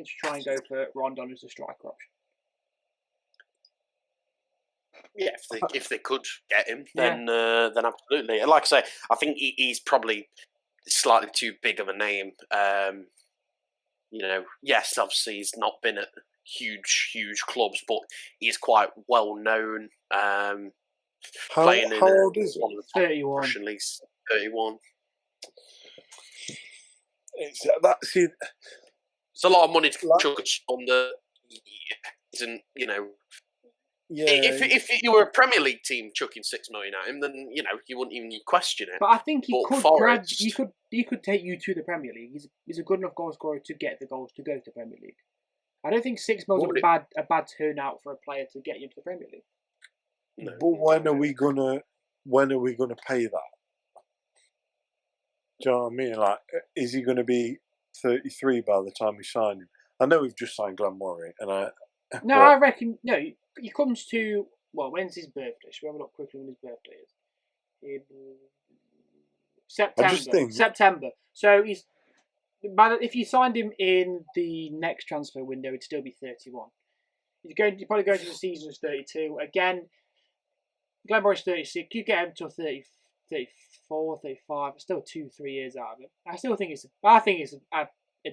to try and go for Rondon as a striker option. Yeah, if they could get him, then absolutely. And like I say, I think he's probably slightly too big of a name. Yes, obviously he's not been at huge clubs, but he's quite well known. How old is he? 31. Russian leagues, 31. It's a lot of money to chuck on the. Isn't Yeah. If you were a Premier League team chucking 6 million at him, then you wouldn't even question it. But I think he could take you to the Premier League. He's a good enough goal scorer to get the goals to go to the Premier League. I don't think 6 mil is a bad turnout for a player to get you into the Premier League. No. But when are we gonna pay that? Do you know what I mean? Like, is he gonna be 33 by the time we sign him? I know we've just signed Glenn Murray, I reckon he comes to when's his birthday? Should we have a look quickly when his birthday is? September. So if you signed him in the next transfer window, he'd still be 31. He's probably going to the season as 32. Again, Glenn Murray's 36. You get him to 30, 34, 35. It's still 2-3 years out of it. I think it's a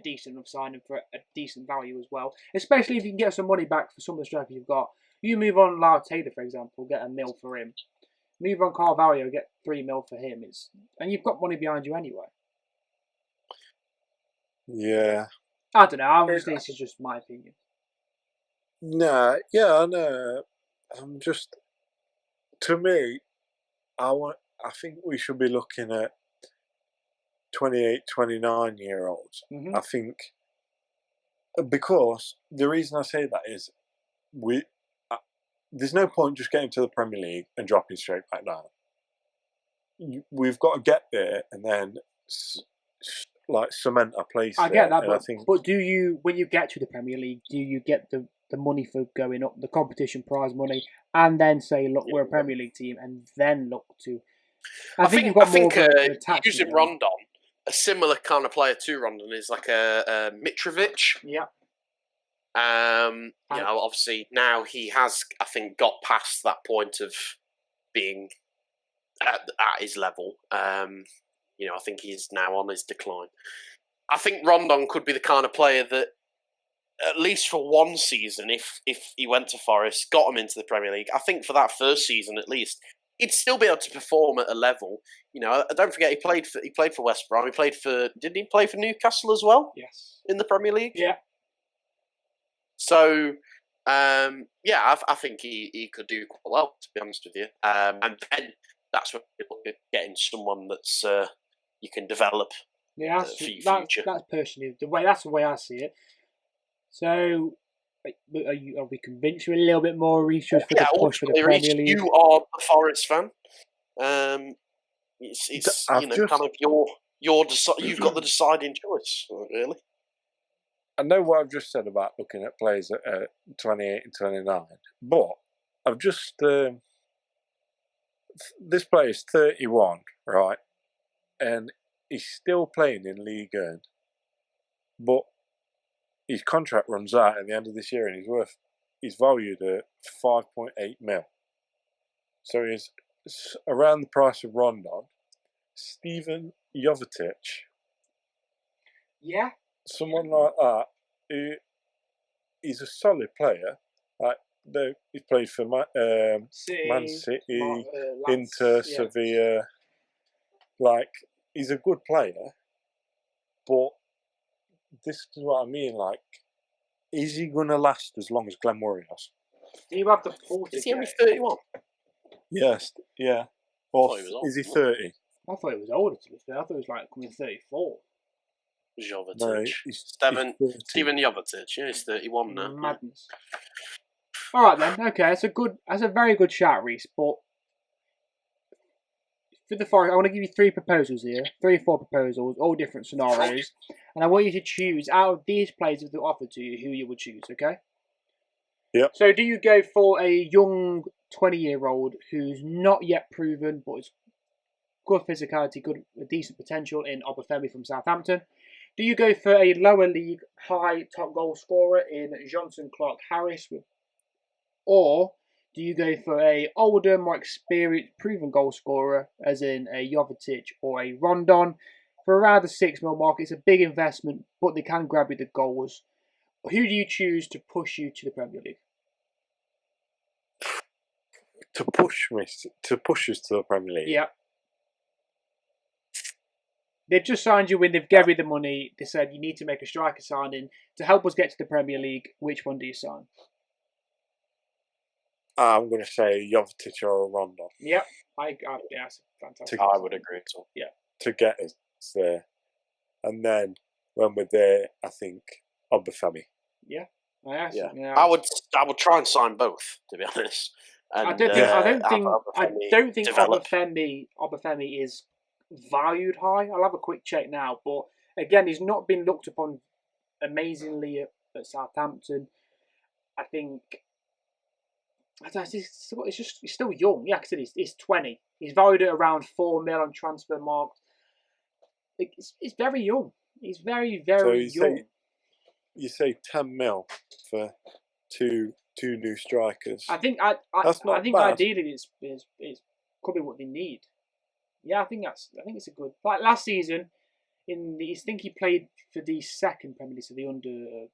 decent enough signing for a decent value as well. Especially if you can get some money back for some of the strikers you've got. You move on Lau Taylor, for example, get $1 mil for him. Move on Carvalho, get $3 mil for him. And you've got money behind you anyway. Yeah. I don't know. Obviously, this is just my opinion. Nah, yeah, I know. I'm just, to me, I think we should be looking at 28, 29-year-olds. Mm-hmm. I think, because the reason I say that is there's no point just getting to the Premier League and dropping straight back down. We've got to get there and then cement our place. I get that, but do you, when you get to the Premier League, do you get the money for going up, the competition prize money, and then say, look, we're a Premier League team, and then look to? I think using Rondon, a similar kind of player to Rondon is like a Mitrovic. Yeah. Obviously now he has, I think, got past that point of being at his level. I think he's now on his decline. I think Rondon could be the kind of player that, at least for one season, if he went to Forest, got him into the Premier League, I think for that first season at least, he'd still be able to perform at a level. Don't forget he played for West Brom. Didn't he play for Newcastle as well? Yes. In the Premier League. Yeah. So, I think he could do quite well, to be honest with you. And then that's when you look at getting someone that's you can develop for your future. That's personally the way I see it. So, are we convinced you're a little bit more research for the push for the Premier League? You are a Forest fan. It's kind of you've got the deciding choice, really. I know what I've just said about looking at players at 28 and 29, but I've just this player's 31, right, and he's still playing in League 1, but his contract runs out at the end of this year, and he's valued at 5.8 mil. So he's around the price of Rondon. Steven Jovetic. Yeah. Someone like that, he's a solid player. He played for Man City, Inter, Sevilla. He's a good player, but this is what I mean. Is he going to last as long as Glenn Murray has? Do you have the pull? Is he only 31? Yes, yeah. Or is he 30? I thought he was older, to be fair. I thought he was coming 34. Jovetic. No, Steven Jovetic. Yeah, he's 31 now. Madness. All right then. Okay, that's a very good shout, Reese. But for the Forest, I want to give you 3 proposals here, 3 or 4 proposals, all different scenarios, and I want you to choose out of these players that are offered to you who you would choose. Okay. Yep. So, do you go for a young 20-year-old who's not yet proven, but is good physicality, decent potential in Obafemi from Southampton? Do you go for a lower league, high top goal scorer in Johnson Clark Harris? Or do you go for a older, more experienced, proven goal scorer, as in a Jovetic or a Rondon, for around the 6 mil mark? It's a big investment, but they can grab you the goals. Who do you choose to push you to the Premier League? To push us to the Premier League? Yeah. They've just signed you in, they've given you the money, they said you need to make a striker signing to help us get to the Premier League. Which one do you sign? I'm going to say Jovetic or Rondon. Yep. That's fantastic. I would agree as well. Yeah. To get us there. And then when we're there, I think Obafemi. Yeah. I would try and sign both, to be honest. And, I don't think Obafemi is valued high. I'll have a quick check now, but again, he's not been looked upon amazingly at Southampton. I think he's still young. Yeah, because he's 20. He's valued at around 4 mil on transfer mark. He's very young. He's very, very young. You say 10 mil for two new strikers. I think ideally it's could be what they need. Yeah, I think it's a good. Like last season, I think he played for the second Premier League, so the under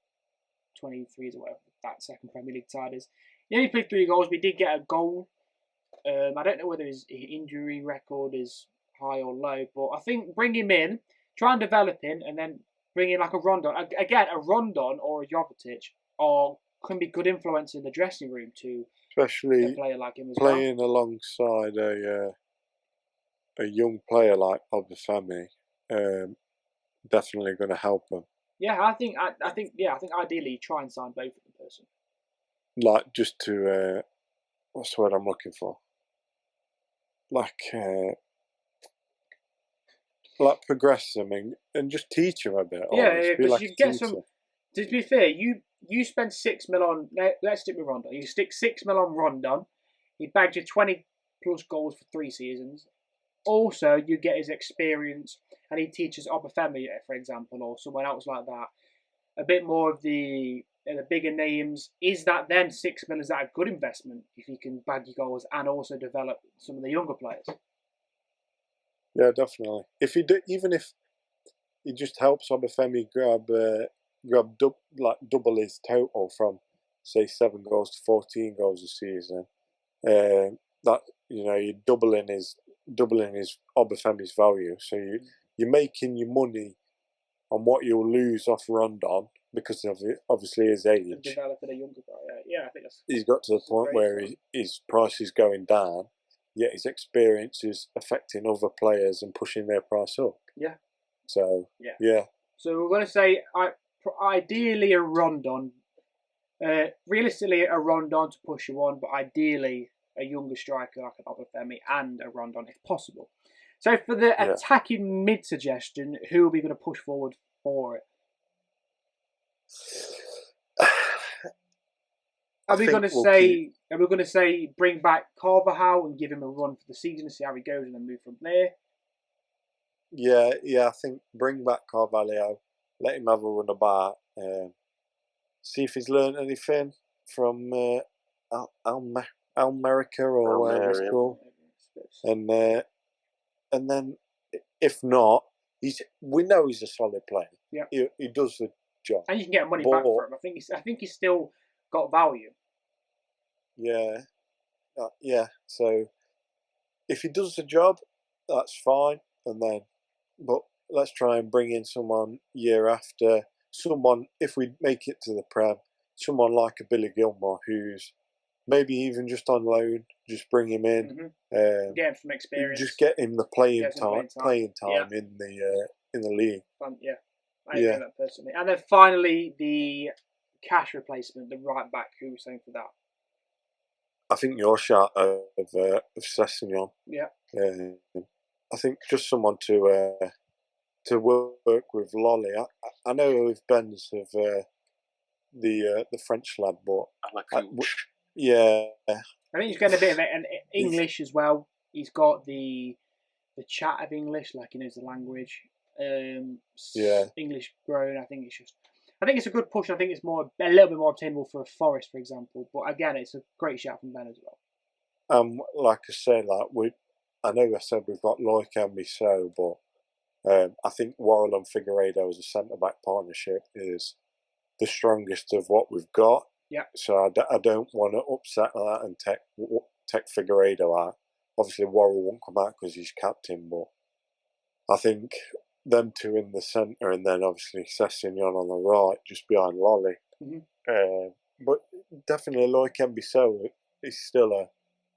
23s or whatever that second Premier League side is. He only played 3 goals, but he did get a goal. I don't know whether his injury record is high or low, but I think bring him in, try and develop him, and then bring in like a Rondon. Again, a Rondon or a Jovetic can be good influence in the dressing room too. Especially a player like him as playing alongside a young player like Obafemi, definitely going to help them. Yeah, I think ideally try and sign both of them person. Like just to what's the word I'm looking for? Like progress them and just teach them a bit. Yeah, because you get some. To be fair, you spend 6 mil on. Let's stick with Rondon. You stick 6 mil on Rondon. He bagged you 20 plus goals for 3 seasons. Also, you get his experience, and he teaches Obafemi, for example, or someone else like that, a bit more of the the bigger names. Is that then 6 million? Is that a good investment if you can bag your goals and also develop some of the younger players? Yeah, definitely. If he do, even if it just helps Obafemi grab double his total from say 7 goals to 14 goals a season, that you're doubling his Obafemi's value. So you're making your money on what you'll lose off Rondon because of obviously his age. Developing a younger guy, yeah, I think he's got to the point where his price is going down, yet his experience is affecting other players and pushing their price up. Yeah. So yeah. So we're going to say, ideally a Rondon. Realistically, a Rondon to push you on, but ideally a younger striker like an Obafemi and a Rondon if possible. So for the attacking mid suggestion, who are we going to push forward for it? Are we going to say bring back Carvajal and give him a run for the season and see how he goes and then move from there? Yeah, I think bring back Carvalho, let him have a run about, see if he's learned anything from Almerica or whatever it's called, and then if not, we know he's a solid player. Yeah, he does the job, and you can get money back for him. I think he's still got value. Yeah. So if he does the job, that's fine, but let's try and bring in someone year after. Someone, if we make it to the Prem, someone like a Billy Gilmore who's maybe even just on loan, just bring him in. Get him some experience. Just get him the playing time in the league. Yeah, I agree with that personally. And then finally, the cash replacement, the right back. Who was saying for that? I think your shot of Sessegnon. Yeah. I think just someone to work with Lolly. I know with Ben's of the French lad, but I think he's got a bit of an English as well. He's got the chat of English, like he knows the language. English grown. I think it's a good push. I think it's a little bit more obtainable for a Forest, for example. But again, it's a great shout from Ben as well. Like I say, I know I said we've got Loic and Bissau, but I think Worrell and Figueiredo as a centre back partnership is the strongest of what we've got. Yeah. So I don't want to upset that and take Figueiredo out. Obviously, Worrell won't come out because he's captain, but I think them two in the centre and then obviously Sessegnon on the right, just behind Lolly. Mm-hmm. But definitely Loic and Bissau is still a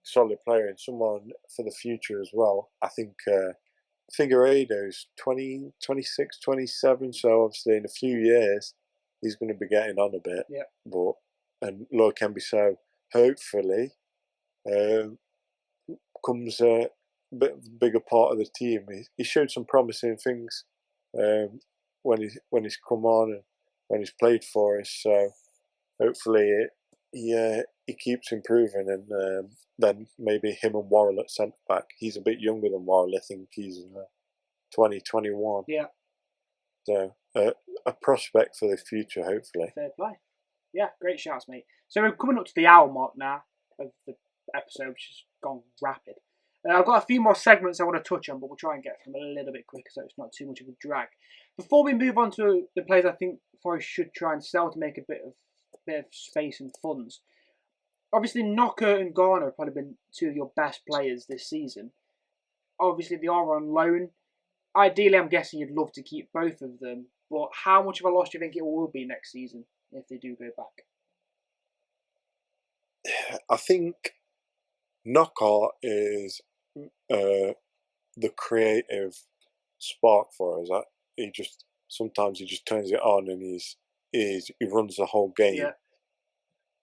solid player and someone for the future as well. I think Figueiredo's 20, 26, 27, so obviously in a few years he's going to be getting on a bit. Yeah. And Loic and Bissau hopefully comes a bigger part of the team. He showed some promising things when he's come on and when he's played for us. So hopefully he keeps improving, and then maybe him and Worrell at centre back. He's a bit younger than Worrell. I think he's 20, 21. Yeah. So a prospect for the future, hopefully. Fair play. Yeah, great shouts, mate. So we're coming up to the hour mark now of the episode, which has gone rapid. I've got a few more segments I want to touch on, but we'll try and get them a little bit quicker so it's not too much of a drag. Before we move on to the players I think Forest should try and sell to make a bit of space and funds, obviously Knocker and Garner have probably been two of your best players this season. Obviously they are on loan. Ideally, I'm guessing you'd love to keep both of them, but how much of a loss do you think it will be next season if they do go back? I think Knocker is the creative spark for us. Sometimes he just turns it on and he runs the whole game.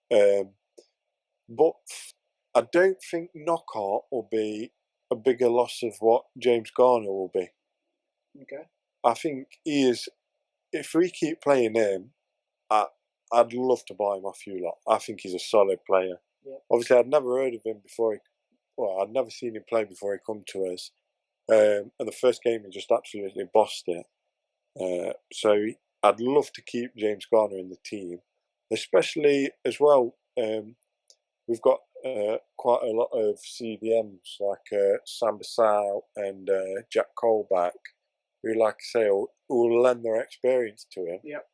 Yeah. But I don't think Knocker will be a bigger loss of what James Garner will be. Okay. I think he is. If we keep playing him, I'd love to buy him off you lot. I think he's a solid player. Yeah. Obviously, I'd never heard of him before. I'd never seen him play before he come to us. And the first game, he just absolutely bossed it. So I'd love to keep James Garner in the team. especially as well. We've got quite a lot of CDMs like Sam Basau and Jack Colback, who, like I say, will lend their experience to him. Yep.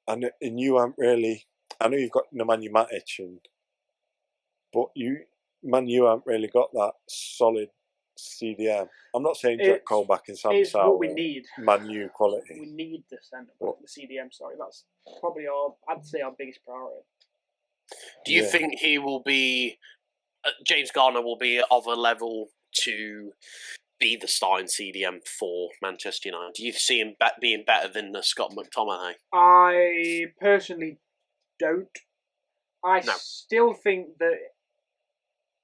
And you haven't really. I know you've got Nemanja Matic, but you haven't really got that solid CDM. I'm not saying Jack Colback and Sam It's Basau what we need. Man U quality. We need the centre back, the CDM. Sorry, that's probably I'd say our biggest priority. Do you think he will be? James Garner will be of a level to be the starting CDM for Manchester United? Do you see him being better than Scott McTominay? I personally don't. I still think that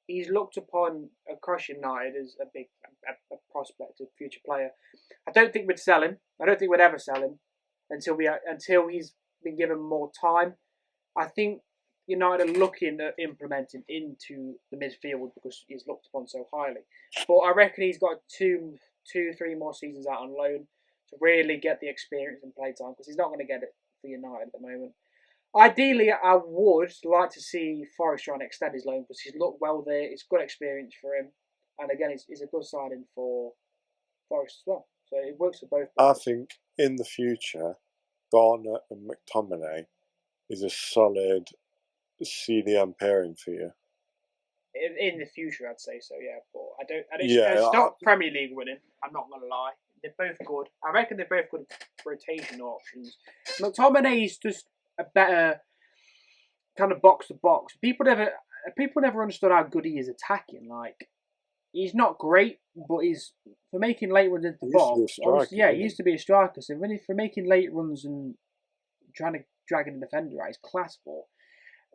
he's looked upon across United as a big a prospective future player. I don't think we'd sell him. I don't think we'd ever sell him until he's been given more time. I think United are looking at implementing into the midfield because he's looked upon so highly. But I reckon he's got 3 more seasons out on loan to really get the experience and play time because he's not going to get it for United at the moment. Ideally, I would like to see Forest trying to extend his loan because he's looked well there. It's good experience for him. And again, it's a good signing for Forest as well. So it works for both. I think in the future, Garner and McTominay is a solid CDM pairing for you. In the future, I'd say so, yeah. But I don't. It's not Premier League winning. I'm not gonna lie. They're both good. I reckon they're both good rotation options. McTominay is just a better kind of box to box. People never understood how good he is attacking. Like he's not great, but he's for making late runs into the box. He used to be a striker. So for making late runs and trying to drag in the defender, he's class for.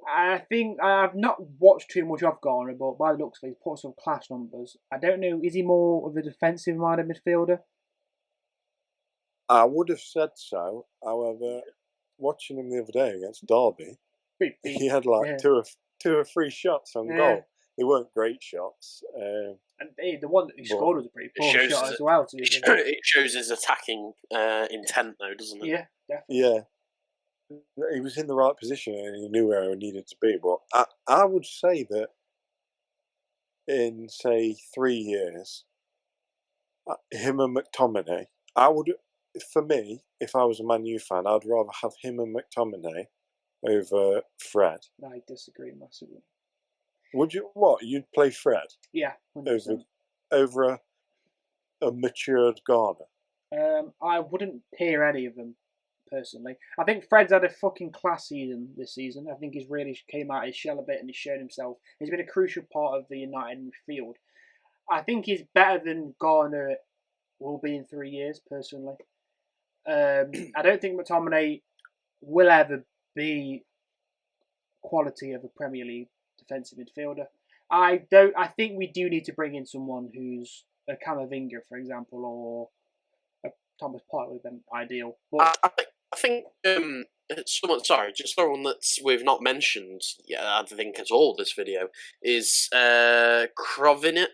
I think I've not watched too much of Garner, but by the looks of it, he's put some class numbers. I don't know, is he more of a defensive-minded midfielder? I would have said so. However, watching him the other day against Derby, he had like two or three shots on goal. They weren't great shots. And the one that he scored was a pretty poor shot as well. It shows his attacking intent, though, doesn't it? Yeah, definitely. Yeah. He was in the right position and he knew where he needed to be. But I would say that in, say, 3 years, him and McTominay, for me, if I was a Man U fan, I'd rather have him and McTominay over Fred. I disagree massively. Would you? What? You'd play Fred? Yeah, 100%. Over a matured Garner? I wouldn't pair any of them. Personally, I think Fred's had a fucking class season this season. I think he's really came out of his shell a bit and he's shown himself. He's been a crucial part of the United midfield. I think he's better than Garner will be in 3 years, personally. I don't think McTominay will ever be quality of a Premier League defensive midfielder. I think we do need to bring in someone who's a Camavinga, for example, or a Thomas Partey would have been ideal. But I think someone that we've not mentioned, I think at all this video is Krovinovic.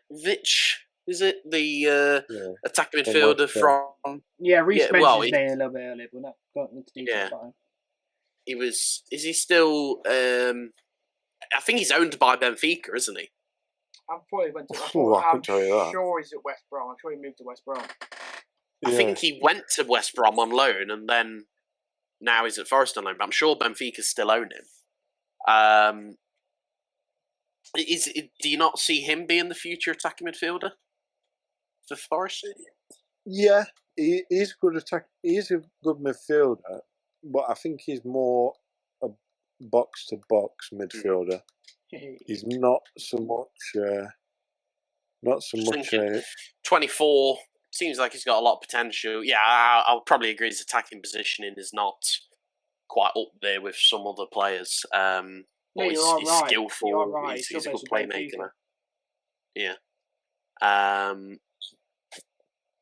Is it the attacking midfielder from? Yeah, Reece mentioned his name a little bit earlier, but not got into detail about him. He was. Is he still? I think he's owned by Benfica, isn't he? I thought he went to. I'm sure he's at West Brom. I'm sure he moved to West Brom. I think he went to West Brom on loan and then now he's at Forest on loan, but I'm sure Benfica still own him. Do you not see him being the future attacking midfielder for Forest? Yeah, he's a good attack. He's a good midfielder, but I think he's more a box to box midfielder. He's not so much. 24. Seems like he's got a lot of potential. Yeah, I would probably agree his attacking positioning is not quite up there with some other players. He's skillful. You're right. He's a good playmaker. Yeah.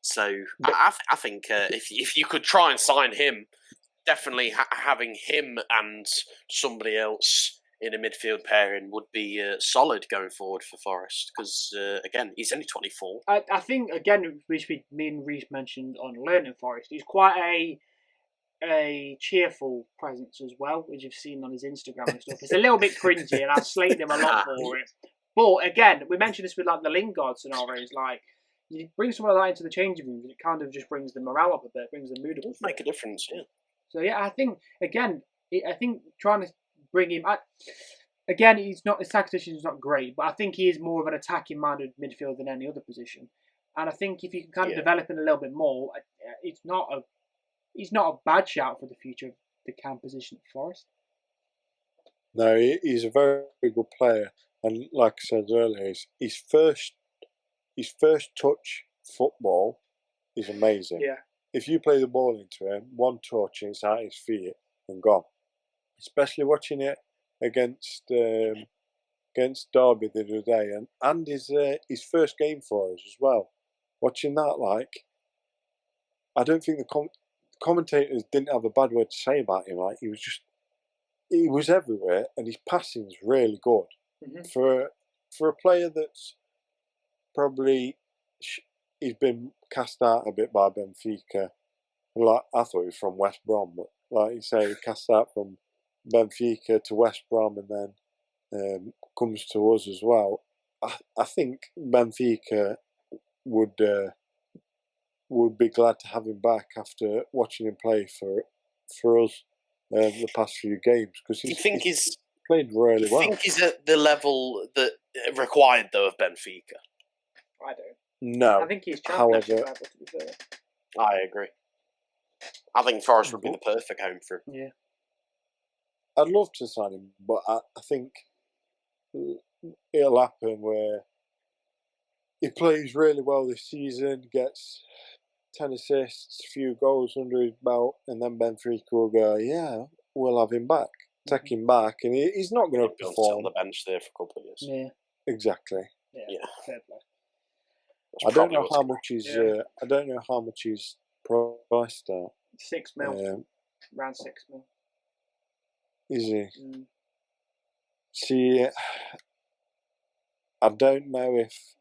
So I think if you could try and sign him, definitely having him and somebody else in a midfield pairing would be solid going forward for Forest because, again, he's only 24. I think, again, which me and Reece mentioned on learning Forest, he's quite a cheerful presence as well, as you've seen on his Instagram and stuff. It's a little bit cringy, and I've slated him a lot for it. But again, we mentioned this with like the Lingard scenarios. Like, you bring someone like that into the changing room, it kind of just brings the morale up a bit, brings the mood up. It does make a difference, yeah. So yeah, I think again, trying to bring him. Again, he's not his tactician is not great, but I think he is more of an attacking-minded midfielder than any other position. And I think if you can kind of develop him a little bit more, he's not a bad shout for the future of the cam position at Forest. No, he's a very good player, and like I said earlier, his first touch football is amazing. Yeah. If you play the ball into him, one touch and it's at his feet and gone. Especially watching it against Derby the other day, and his first game for us as well. Watching that, like, I don't think the commentators didn't have a bad word to say about him. Like, he was everywhere, and his passing's really good for a player that's probably he's been cast out a bit by Benfica. Like, I thought he was from West Brom, but like you say, he cast out from Benfica to West Brom and then comes to us as well. I think Benfica would be glad to have him back after watching him play for us the past few games, because he's played really well. Do you think he's at the level that required though of Benfica? I don't. No. I think he's however, level, to be fair. I agree. I think Forest would be the perfect home for him. Yeah. I'd love to sign him, but I think it'll happen where he plays really well this season, gets 10 assists, a few goals under his belt, and then Benfica will go, yeah, we'll have him back. Take him back, and he's not going to perform. On the bench there for a couple of years. Yeah. Exactly. Yeah. Fair play. I don't know how much he's. I don't know how much he's priced at. 6 mil. Around 6 mil. Is he? See, I don't know if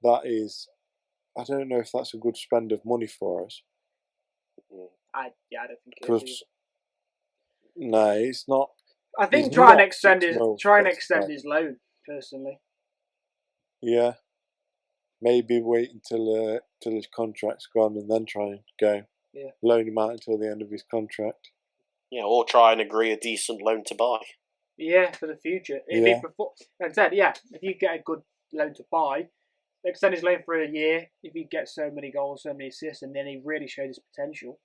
that is. I don't know if that's a good spend of money for us. I don't think it is. No, it's not. I think try and extend his loan, personally. Yeah. Maybe wait until his contract's gone and then try and go. Yeah. Loan him out until the end of his contract. Yeah, or try and agree a decent loan to buy. Yeah, for the future. Yeah. If you get a good loan to buy, extend his loan for a year. If he gets so many goals, so many assists, and then he really showed his potential,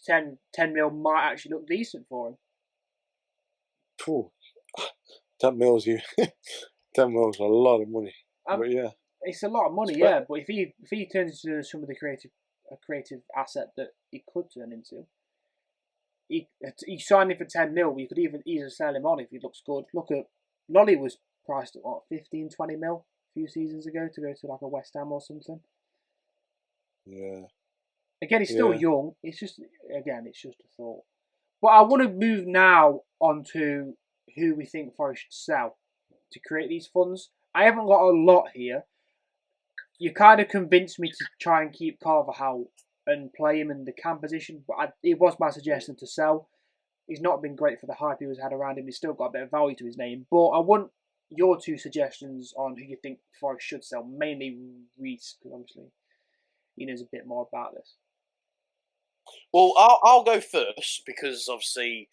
10 mil might actually look decent for him. Cool. 10 mil's 10 mil's a lot of money. But yeah. It's a lot of money, yeah. But if he turns into some of the creative asset that he could turn into, he signed him for 10 mil. You could even easily sell him on if he looks good. Look at Lolly was priced at what, 15, 20 mil a few seasons ago to go to like a West Ham or something. Yeah. Again, he's still young. It's just a thought. But I want to move now on to who we think Forest should sell to create these funds. I haven't got a lot here. You kind of convinced me to try and keep Carvajal and play him in the cam position, but it was my suggestion to sell. He's not been great for the hype he was had around him. He's still got a bit of value to his name. But I want your two suggestions on who you think Forest should sell. Mainly Reece, because obviously he knows a bit more about this. Well, I'll go first because obviously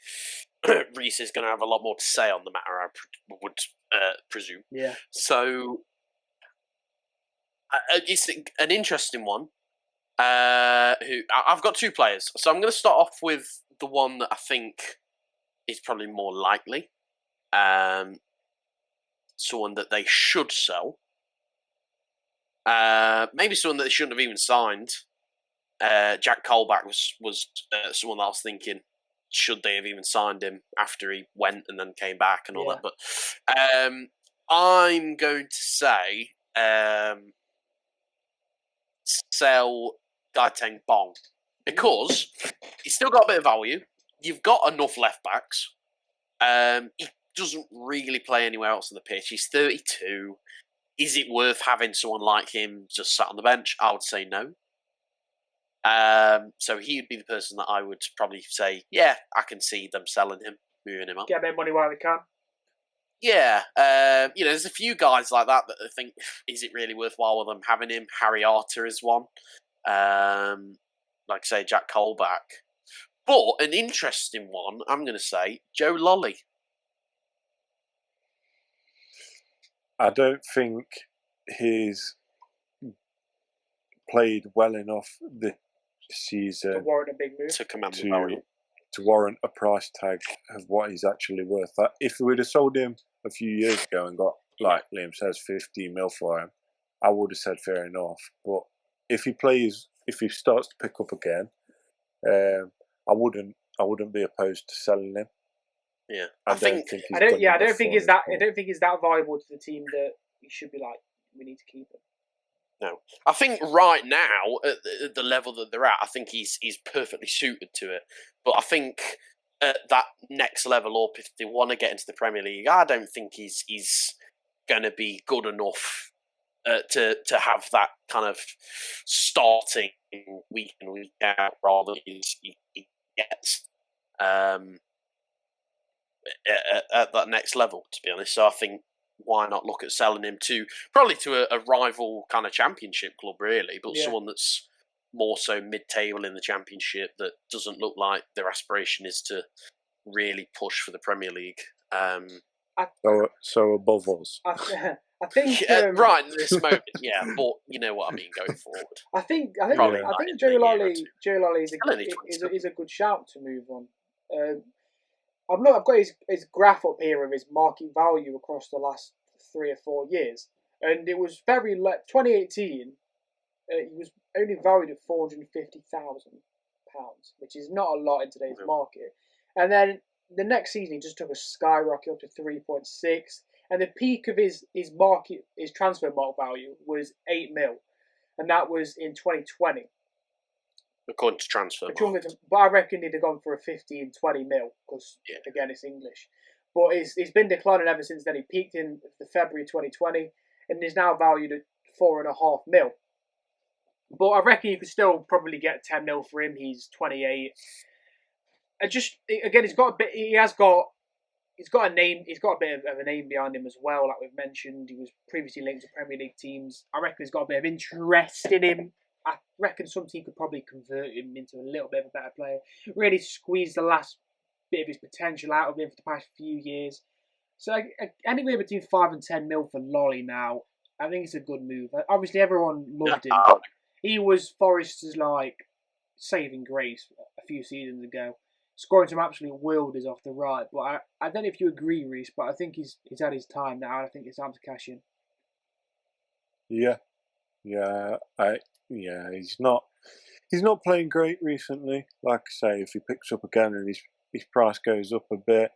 Reece is going to have a lot more to say on the matter, I would presume. Yeah. So it's an interesting one. I've got two players, so I'm going to start off with the one that I think is probably more likely. Someone that they should sell. Maybe someone that they shouldn't have even signed. Jack Colback was someone that I was thinking, should they have even signed him after he went and then came back and all that? But I'm going to say sell Gaeteng Bong because he's still got a bit of value. You've got enough left backs. He doesn't really play anywhere else on the pitch. He's 32. Is it worth having someone like him just sat on the bench? I would say no. So he would be the person that I would probably say, yeah, I can see them selling him, moving him on. Get their money while they can. Yeah, there's a few guys like that I think, is it really worthwhile them having him? Harry Arter is one. Like I say, Jack Colback. But an interesting one, I'm going to say, Joe Lolly. I don't think he's played well enough this season To warrant a big move. To command the value. to warrant a price tag of what he's actually worth. Like, if we would have sold him a few years ago and got, like Liam says, 15 mil for him, I would have said fair enough. But if he starts to pick up again, I wouldn't be opposed to selling him. Yeah, I don't think he's that valuable to the team that he should be like, we need to keep him. No, I think right now at the level that they're at, I think he's perfectly suited to it. But I think at that next level up, if they want to get into the Premier League, I don't think he's going to be good enough to have that kind of starting week in week out rather than he gets at that next level. To be honest, so I think, why not look at selling him to a rival kind of championship club, really, but someone that's more so mid-table in the championship that doesn't look like their aspiration is to really push for the Premier League. So above us. I think right at this moment, yeah, but you know what I mean going forward. I think Joe Lolly is a good shout to move on. I've got his graph up here of his market value across the last 3 or 4 years, and it was 2018. He was only valued at £450,000, which is not a lot in today's market. And then the next season, he just took a skyrocket up to 3.6, and the peak of his transfer market value was 8 mil, and that was in 2020. According to transfer. But I reckon he'd have gone for a 15, 20 mil, because, again, it's English. But he's been declining ever since then. He peaked in the February 2020, and is now valued at 4.5 mil. But I reckon you could still probably get 10 mil for him. He's 28. He's got a name. He's got a bit of a name behind him as well, like we've mentioned. He was previously linked to Premier League teams. I reckon he's got a bit of interest in him. I reckon some team could probably convert him into a little bit of a better player. Really squeeze the last bit of his potential out of him for the past few years. So anywhere between 5 and 10 mil for Lolly now, I think it's a good move. Obviously, everyone loved him. He was Forest's saving grace a few seasons ago, scoring some absolute wilders off the right. But I don't know if you agree, Reece, but I think he's had his time now. I think it's time to cash in. He's not playing great recently. Like I say, if he picks up again and his price goes up a bit,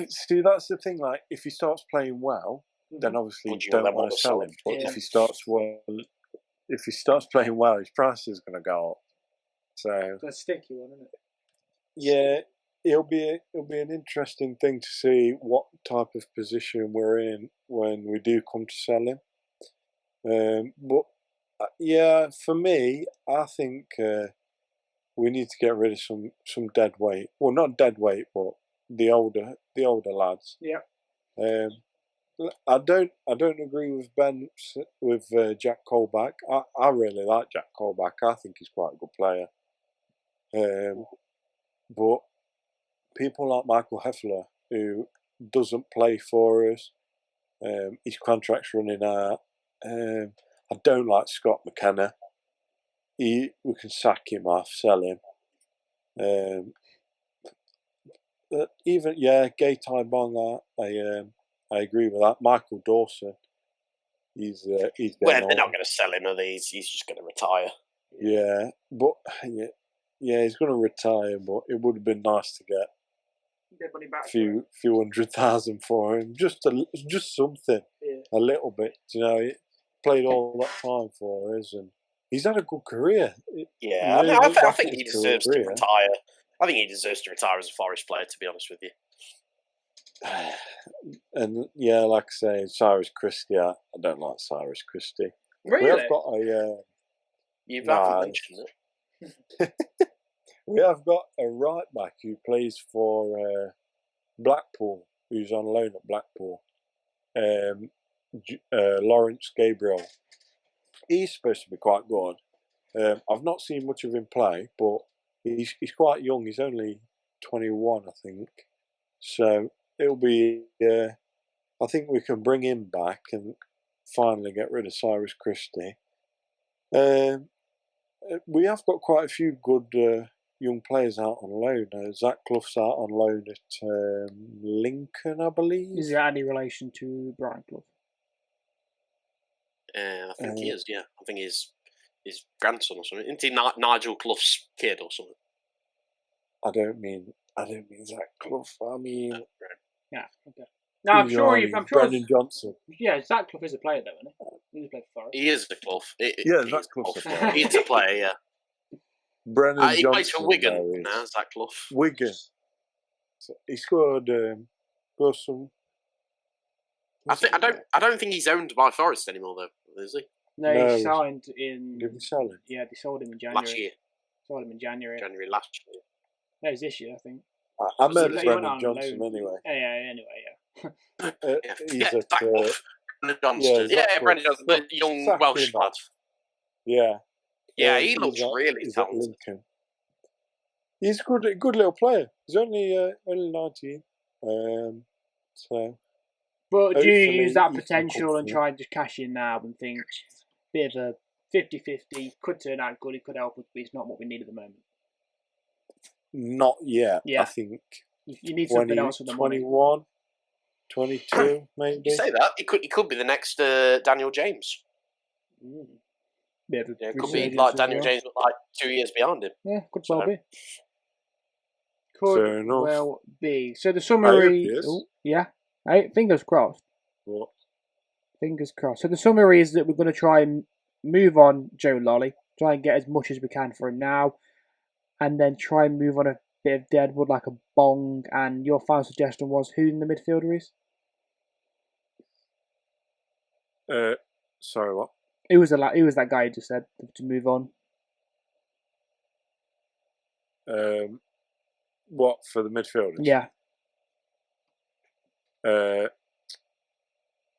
see, that's the thing. Like, if he starts playing well, then obviously you don't want to sell him. But if he starts playing well, his price is going to go up. So that's a sticky one, isn't it? Yeah, it'll be an interesting thing to see what type of position we're in when we do come to sell him. For me, I think we need to get rid of some dead weight. Well, not dead weight, but the older lads. Yeah. I don't agree with Ben with Jack Colback. I really like Jack Colback. I think he's quite a good player. But people like Michael Heffler, who doesn't play for us, his contract's running out. I don't like Scott McKenna. We can sack him off, sell him. Gay-Tai Bong, I agree with that. Michael Dawson, he's well, they're not going to sell him, are they? He's just going to retire. Yeah, but he's going to retire. But it would have been nice to get money back. Few 100,000 for him, just something, a little bit. He played all that time for us, and he's had a good career. Yeah, I think he deserves to retire. I think he deserves to retire as a Forest player, to be honest with you. And like I say, Cyrus Christie, I don't like Cyrus Christie. Really? We have got You Nah. haven't mentioned it. We have got a right back who plays for Blackpool, who's on loan at Blackpool. Lawrence Gabriel. He's supposed to be quite good. I've not seen much of him play, but he's quite young. He's only 21, I think. So it'll be. I think we can bring him back and finally get rid of Cyrus Christie. We have got quite a few good young players out on loan. Zach Clough's out on loan at Lincoln, I believe. Is there any relation to Brian Clough? I think he is. Yeah, I think he's his grandson or something. Isn't he Nigel Clough's kid or something? I don't mean Zach Clough. I mean, Yeah. Okay. No, I'm sure. Brendan Johnson. Yeah, Zach Clough is a player, though, isn't he? He's played for Forest. He is the Clough. Zach Clough's a player. He's a player. Yeah. Brendan He Johnson plays for Wigan now. Zach Clough. Wigan. So he scored some. I don't think he's owned by Forest anymore, though. Is he? No, he signed in. Did we sell him? Yeah, they sold him in January. Last year. Sold him in January. January last year. No, it was this year, I think. I meant Brendan Johnson anyway. Yeah, anyway, yeah. He's at Brendan Johnson. Yeah, Brendan Johnson, the young Welsh lad. Yeah. Yeah, he looks really talented. He's a good little player. He's only 19. So. But do you use that potential and try and just cash in now and think bit of a 50-50, could turn out good, it could help us, but it's not what we need at the moment? Not yet. Yeah. I think you need something else with the 21, 22, maybe. You say that, it could be the next Daniel James. Bit of it could be like Daniel James, but like 2 years behind him. Yeah, could well be. Could well be. So the summary. Yeah. Hey, fingers crossed. What? Fingers crossed. So the summary is that we're going to try and move on Joe Lolly, try and get as much as we can for him now, and then try and move on a bit of Deadwood like a Bong. And your final suggestion was who in the midfielder is? Sorry, what? Who was that guy you just said to move on? What for the midfielders? Yeah. I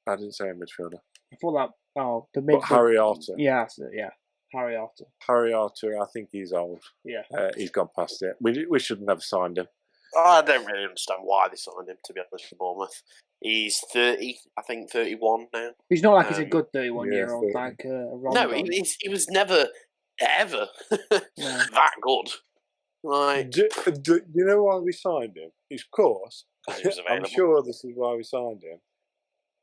didn't say a midfielder. I thought that. Oh, the midfielder. Harry Arter. Yeah, that's it. Yeah, Harry Arter. Harry Arter. I think he's old. Yeah. He's gone past it. We should have never signed him. I don't really understand why they signed him, to be honest, for Bournemouth. He's 30, I think 31 now. He's not like he's a good 31-year-old like Ron. No, he was never, ever that good. Like, do you know why we signed him? Of course. I'm sure this is why we signed him.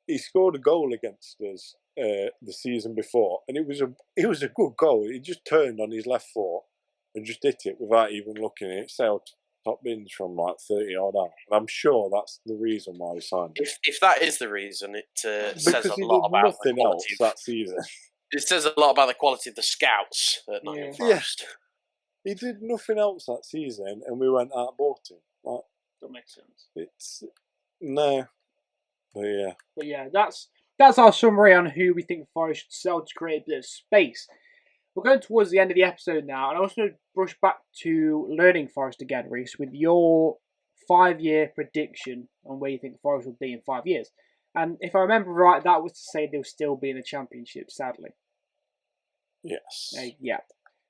He scored a goal against us the season before, and it was a good goal. He just turned on his left foot and just hit it without even looking at it. Sailed top bins from like 30 odd out. And I'm sure that's the reason why we signed him. If that is the reason, it says a lot about nothing the else quality that season. It says a lot about the quality of the scouts at Nottingham Forest. He did nothing else that season, and we went out and bought him. Like, that makes sense. It's no, but yeah. But yeah, that's our summary on who we think Forest should sell to create a bit of space. We're going towards the end of the episode now, and I also want to brush back to Learning Forest again, Reese, with your 5-year prediction on where you think Forest will be in 5 years. And if I remember right, that was to say they'll still be in the Championship, sadly. Yes. Yeah.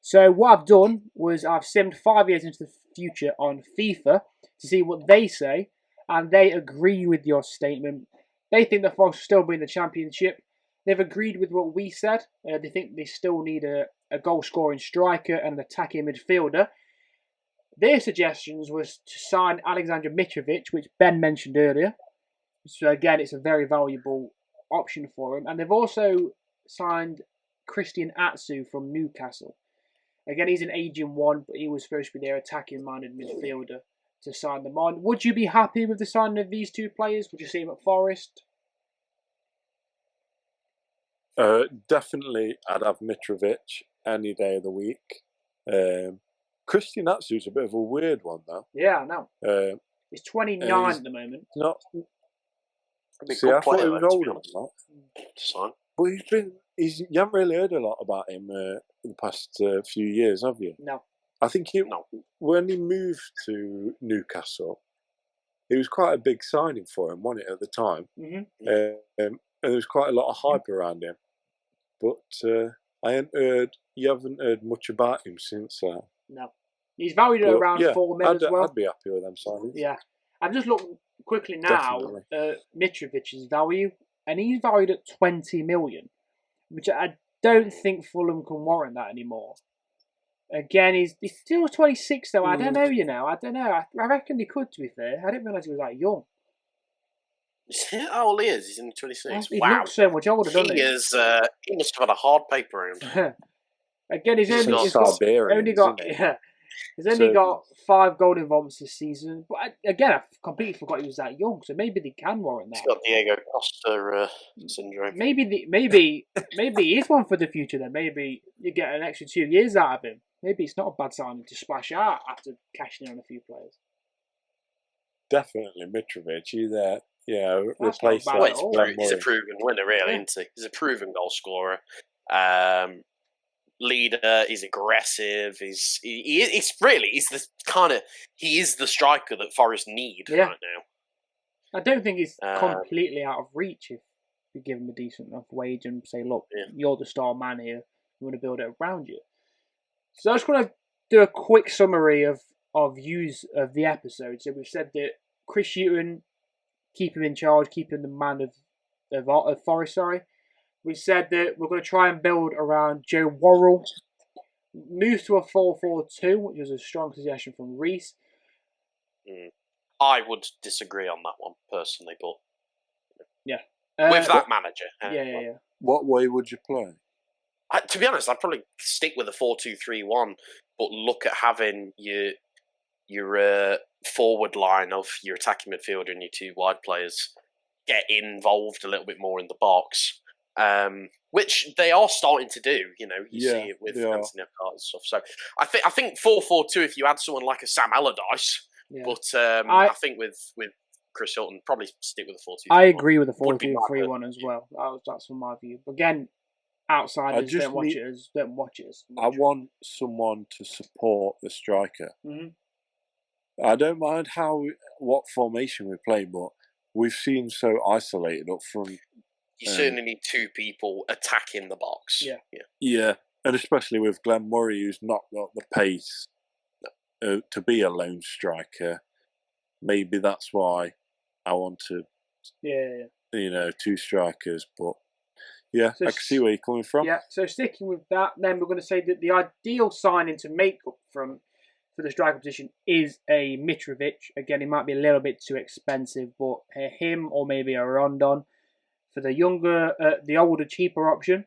So what I've done was I've simmed 5 years into the future on FIFA to see what they say, and they agree with your statement. They think the Forest will still be in the Championship. They've agreed with what we said. They think they still need a goal-scoring striker and an attacking midfielder. Their suggestions was to sign Alexander Mitrovic, which Ben mentioned earlier. So again, it's a very valuable option for him. And they've also signed Christian Atsu from Newcastle. Again, he's an aging one, but he was supposed to be their attacking-minded midfielder to sign them on. Would you be happy with the signing of these two players? Would you see them at Forest? Definitely, I'd have Mitrovic any day of the week. Christian Atsu's a bit of a weird one, though. Yeah, I know. He's 29 at the moment. Not. See, I thought he was older than that. But you haven't really heard a lot about him in the past few years, have you? No. I think when he moved to Newcastle, it was quite a big signing for him, wasn't it, at the time? Mm-hmm. And there was quite a lot of hype around him. But you haven't heard much about him since. No. He's valued at around 4 million as well. I'd be happy with them signings. Yeah. I've just looked quickly now at Mitrovic's value, and he's valued at 20 million, which I don't think Fulham can warrant that anymore. Again, he's still 26 though. I don't know, I don't know. I reckon he could, to be fair. I didn't realise he was that young. How old he is? He's in 26. He wow. looks so much older, doesn't he? He must have had a hard paper round. Again, he's only got 5 goal involvements this season. But again, I completely forgot he was that young. So maybe they can warrant that. He's got Diego Costa syndrome. Maybe he is one for the future. Then maybe you get an extra 2 years out of him. Maybe it's not a bad sign to splash out after cashing in on a few players. Definitely Mitrovic. Replace he's a proven winner, really, isn't he? He's a proven goal scorer. Leader, he's aggressive. He is the striker that Forest need right now. I don't think he's completely out of reach if you give him a decent enough wage and say, look, you're the star man here. We want to build it around you. So I just want to do a quick summary of views of the episode. So we've said that Chris Hughton, keep him in charge, keep him the man of Forest, sorry. We said that we're going to try and build around Joe Worrell. Move to a 4-4-2, which was a strong suggestion from Reese. I would disagree on that one, personally, but... Yeah. With that manager. Yeah. What way would you play? To be honest, I'd probably stick with a 4-2-3-1, but look at having your forward line of your attacking midfielder and your 2 wide players get involved a little bit more in the box. Which they are starting to do, you see it with Anthony Eckhart and stuff. So I think 4-4-2 if you had someone like a Sam Allardyce, but I think with Chris Hilton probably stick with the 4-2. I agree with the 4-2-3-1 as well. That's from my view. Again, outsiders don't watch it as much. I want someone to support the striker. Mm-hmm. I don't mind what formation we play, but we've seen so isolated up front. You certainly need 2 people attacking the box. Yeah, and especially with Glenn Murray, who's not got the pace to be a lone striker. Maybe that's why I want to. 2 strikers, but so I can see where you're coming from. Yeah, so sticking with that, then we're going to say that the ideal signing to make up for the striker position is a Mitrovic. Again, he might be a little bit too expensive, but him or maybe a Rondon. For the older, cheaper option.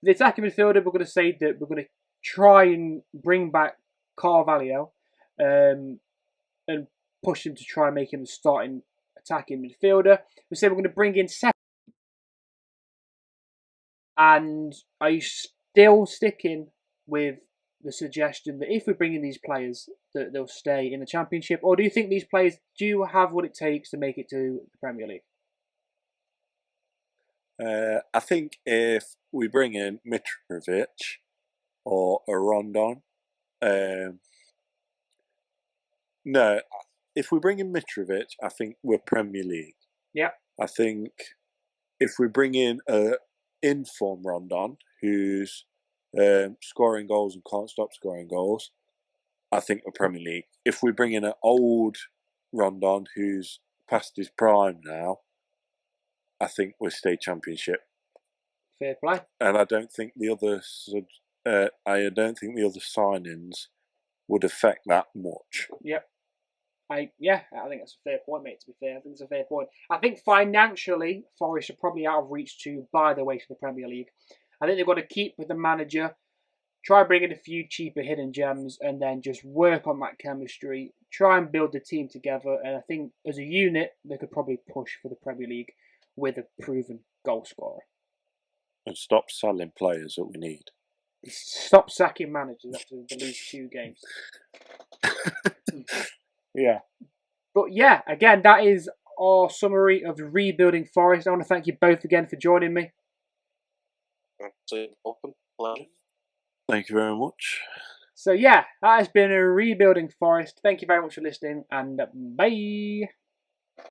The attacking midfielder, we're going to say that we're going to try and bring back Carvalho and push him to try and make him the starting attacking midfielder. We say we're going to bring in Seth. And are you still sticking with the suggestion that if we bring in these players, that they'll stay in the Championship? Or do you think these players do have what it takes to make it to the Premier League? I think if we bring in Mitrovic or a Rondon, if we bring in Mitrovic, I think we're Premier League. Yeah. I think if we bring in a in-form Rondon who's scoring goals and can't stop scoring goals, I think we're Premier League. If we bring in an old Rondon who's past his prime now, I think we'll stay Championship. Fair play. And I don't think the other signings would affect that much. Yep. I think that's a fair point, mate. To be fair, I think it's a fair point. I think financially, Forest are probably out of reach to buy their way to the Premier League. I think they've got to keep with the manager, try and bring in a few cheaper hidden gems, and then just work on that chemistry. Try and build the team together, and I think as a unit, they could probably push for the Premier League with a proven goal scorer. And stop selling players that we need. Stop sacking managers after the least 2 games. Yeah. But yeah, again, that is our summary of rebuilding Forest. I want to thank you both again for joining me. Absolutely welcome. Pleasure. Thank you very much. So yeah, that has been a Rebuilding Forest. Thank you very much for listening, and bye.